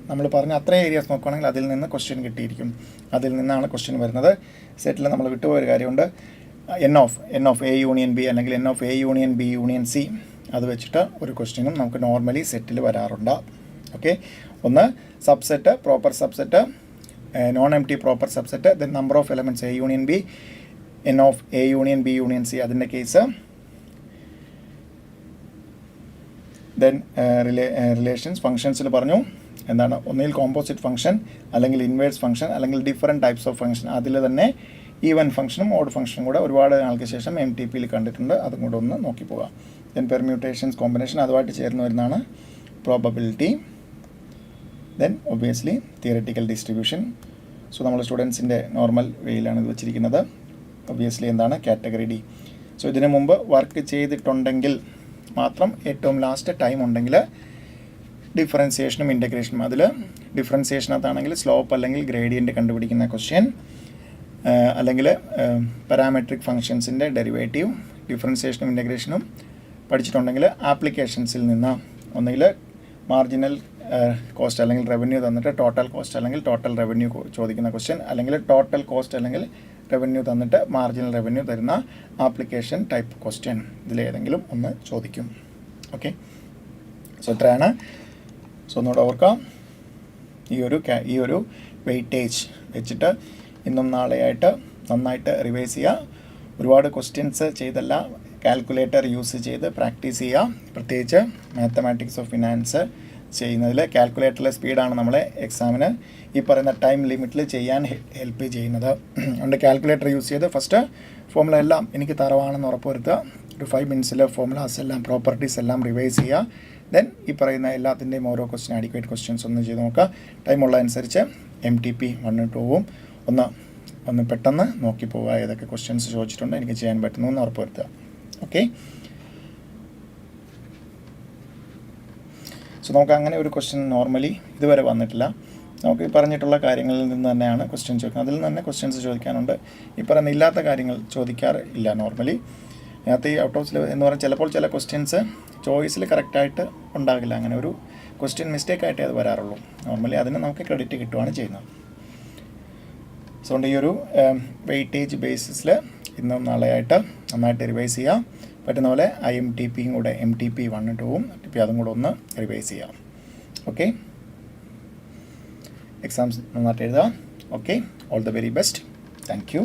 [SPEAKER 1] നമ്മൾ പറഞ്ഞ അത്രയും ഏരിയാസ് നോക്കുകയാണെങ്കിൽ അതിൽ നിന്ന് ക്വസ്റ്റ്യൻ കിട്ടിയിരിക്കും. അതിൽ നിന്നാണ് ക്വസ്റ്റ്യൻ വരുന്നത്. സെറ്റിൽ നമ്മൾ വിട്ടുപോയൊരു കാര്യമുണ്ട്. N of A union B അല്ലെങ്കിൽ n of A union B union C, അത് വെച്ചിട്ട് ഒരു ക്വസ്റ്റ്യനും നമുക്ക് നോർമലി സെറ്റിൽ വരാറുണ്ട്. ഓക്കെ, ഒന്ന് subset, proper subset, non empty proper subset, then number of elements A union B, N of A union B union C അതിൻ്റെ case. Then relations ഫങ്ഷൻസിൽ പറഞ്ഞു എന്താണ്, ഒന്നുകിൽ കോമ്പോസിറ്റ് ഫംഗ്ഷൻ അല്ലെങ്കിൽ ഇൻവേഴ്സ് ഫംഗ്ഷൻ അല്ലെങ്കിൽ ഡിഫറെൻറ്റ് ടൈപ്സ് ഓഫ് ഫംഗ്ഷൻ. അതിൽ തന്നെ even ഫംഗ്ഷനും odd ഫംഗ്ഷനും കൂടെ ഒരുപാട് നാൾക്ക് ശേഷം MTPയിൽ കണ്ടിട്ടുണ്ട്. അതും കൂടെ ഒന്ന് നോക്കി പോകാം. ദെൻ പെർമ്യൂട്ടേഷൻസ് കോമ്പിനേഷൻ അതുമായിട്ട് ചേർന്ന് വരുന്നതാണ് probability. Then obviously theoretical distribution. So നമ്മൾ സ്റ്റുഡൻസിൻ്റെ നോർമൽ വേയിലാണ് ഇത് വെച്ചിരിക്കുന്നത്. ഒബ്വിയസ്ലി എന്താണ് കാറ്റഗറി ഡി. സോ ഇതിനു മുമ്പ് വർക്ക് ചെയ്തിട്ടുണ്ടെങ്കിൽ മാത്രം ഏറ്റവും ലാസ്റ്റ് ടൈം ഉണ്ടെങ്കിൽ ഡിഫറൻസിയേഷനും ഇൻ്റഗ്രേഷനും, അതിൽ ഡിഫറൻസിയേഷനകത്താണെങ്കിൽ സ്ലോപ്പ് അല്ലെങ്കിൽ ഗ്രേഡിയൻ്റ് കണ്ടുപിടിക്കുന്ന ക്വസ്റ്റ്യൻ, അല്ലെങ്കിൽ പാരാമെട്രിക് ഫങ്ഷൻസിൻ്റെ ഡെറിവേറ്റീവ്, ഡിഫറൻസിയേഷനും ഇൻ്റഗ്രേഷനും പഠിച്ചിട്ടുണ്ടെങ്കിൽ ആപ്ലിക്കേഷൻസിൽ നിന്ന് ഒന്നുകിൽ മാർജിനൽ കോസ്റ്റ് അല്ലെങ്കിൽ റവന്യൂ തന്നിട്ട് ടോട്ടൽ കോസ്റ്റ് അല്ലെങ്കിൽ ടോട്ടൽ റവന്യൂ ചോദിക്കുന്ന ക്വസ്റ്റ്യൻ, അല്ലെങ്കിൽ ടോട്ടൽ കോസ്റ്റ് അല്ലെങ്കിൽ റവന്യൂ തന്നിട്ട് മാർജിനൽ റവന്യൂ തരുന്ന ആപ്ലിക്കേഷൻ ടൈപ്പ് ക്വസ്റ്റ്യൻ, ഇതിലേതെങ്കിലും ഒന്ന് ചോദിക്കും. ഓക്കെ, സോ ഇത്രയാണ്. സോ ഒന്നുകൂടെ ഓർക്കാം, ഈ ഒരു വെയിറ്റേജ് വെച്ചിട്ട് ഇന്നും നാളെയായിട്ട് നന്നായിട്ട് റിവൈസ് ചെയ്യുക. ഒരുപാട് ക്വസ്റ്റ്യൻസ് ചെയ്തല്ല, കാൽക്കുലേറ്റർ യൂസ് ചെയ്ത് പ്രാക്ടീസ് ചെയ്യുക. പ്രത്യേകിച്ച് മാത്തമാറ്റിക്സ് ഓഫ് ഫിനാൻസ്, ചെയ്യുന്നതിൽ കാൽക്കുലേറ്ററിലെ സ്പീഡാണ് നമ്മളെ എക്സാമിന് ഈ പറയുന്ന ടൈം ലിമിറ്റിൽ ചെയ്യാൻ ഹെൽപ്പ് ചെയ്യുന്നത്. അതുകൊണ്ട് കാൽക്കുലേറ്റർ യൂസ് ചെയ്ത് ഫസ്റ്റ് ഫോമുല എല്ലാം എനിക്ക് തറവാണെന്ന് ഉറപ്പുവരുത്തുക. ഒരു 5 മിനിറ്റ്സിൽ ഫോമുലാസ് എല്ലാം പ്രോപ്പർട്ടീസ് എല്ലാം റിവൈസ് ചെയ്യുക. ദെൻ ഈ പറയുന്ന എല്ലാത്തിൻ്റെയും ഓരോ ക്വസ്റ്റ്യൻ അഡിക്വേറ്റ് ക്വസ്റ്റ്യൻസ് ഒന്ന് ചെയ്ത് നോക്കുക. ടൈമുള്ളതനുസരിച്ച് MTP 1 2 ഒന്ന് പെട്ടെന്ന് നോക്കി പോവുക. ഏതൊക്കെ ക്വസ്റ്റ്യൻസ് ചോദിച്ചിട്ടുണ്ട് എനിക്ക് ചെയ്യാൻ പറ്റുന്നു എന്ന് ഉറപ്പുവരുത്തുക. ഓക്കെ, സോ നമുക്ക് അങ്ങനെ ഒരു ക്വസ്റ്റ്യൻ നോർമലി ഇതുവരെ വന്നിട്ടില്ല. നമുക്ക് ഈ പറഞ്ഞിട്ടുള്ള കാര്യങ്ങളിൽ നിന്ന് തന്നെയാണ് ക്വസ്റ്റ്യൻ ചോദിക്കുന്നത്. അതിൽ നിന്ന് തന്നെ ക്വസ്റ്റ്യൻസ് ചോദിക്കാനുണ്ട്. ഈ പറയുന്ന ഇല്ലാത്ത കാര്യങ്ങൾ ചോദിക്കാറില്ല നോർമലി. അതിനകത്ത് ഈ ഔട്ട് ഓഫ് സിലബസ് എന്ന് പറഞ്ഞാൽ ചിലപ്പോൾ ചില ക്വസ്റ്റ്യൻസ് ചോയ്സിൽ കറക്റ്റായിട്ട് ഉണ്ടാകില്ല. അങ്ങനെ ഒരു ക്വസ്റ്റ്യൻ മിസ്റ്റേക്ക് ആയിട്ടേ അത് വരാറുള്ളൂ. നോർമലി അതിന് നമുക്ക് ക്രെഡിറ്റ് കിട്ടുകയാണ് ചെയ്യുന്നത്. സോ അതുകൊണ്ട് ഈ ഒരു വെയിറ്റേജ് ബേസിസിൽ ഇന്നും നാളെയായിട്ട് നന്നായിട്ട് റിവൈസ് ചെയ്യാം. പറ്റുന്ന പോലെ IMTPയും കൂടെ MTP 1 2 അതും കൂടെ ഒന്ന് റിവൈസ് ചെയ്യാം. ഓക്കെ, എക്സാംസ് നന്നായിട്ട് എഴുതാം. Okay, all the very best. Thank you.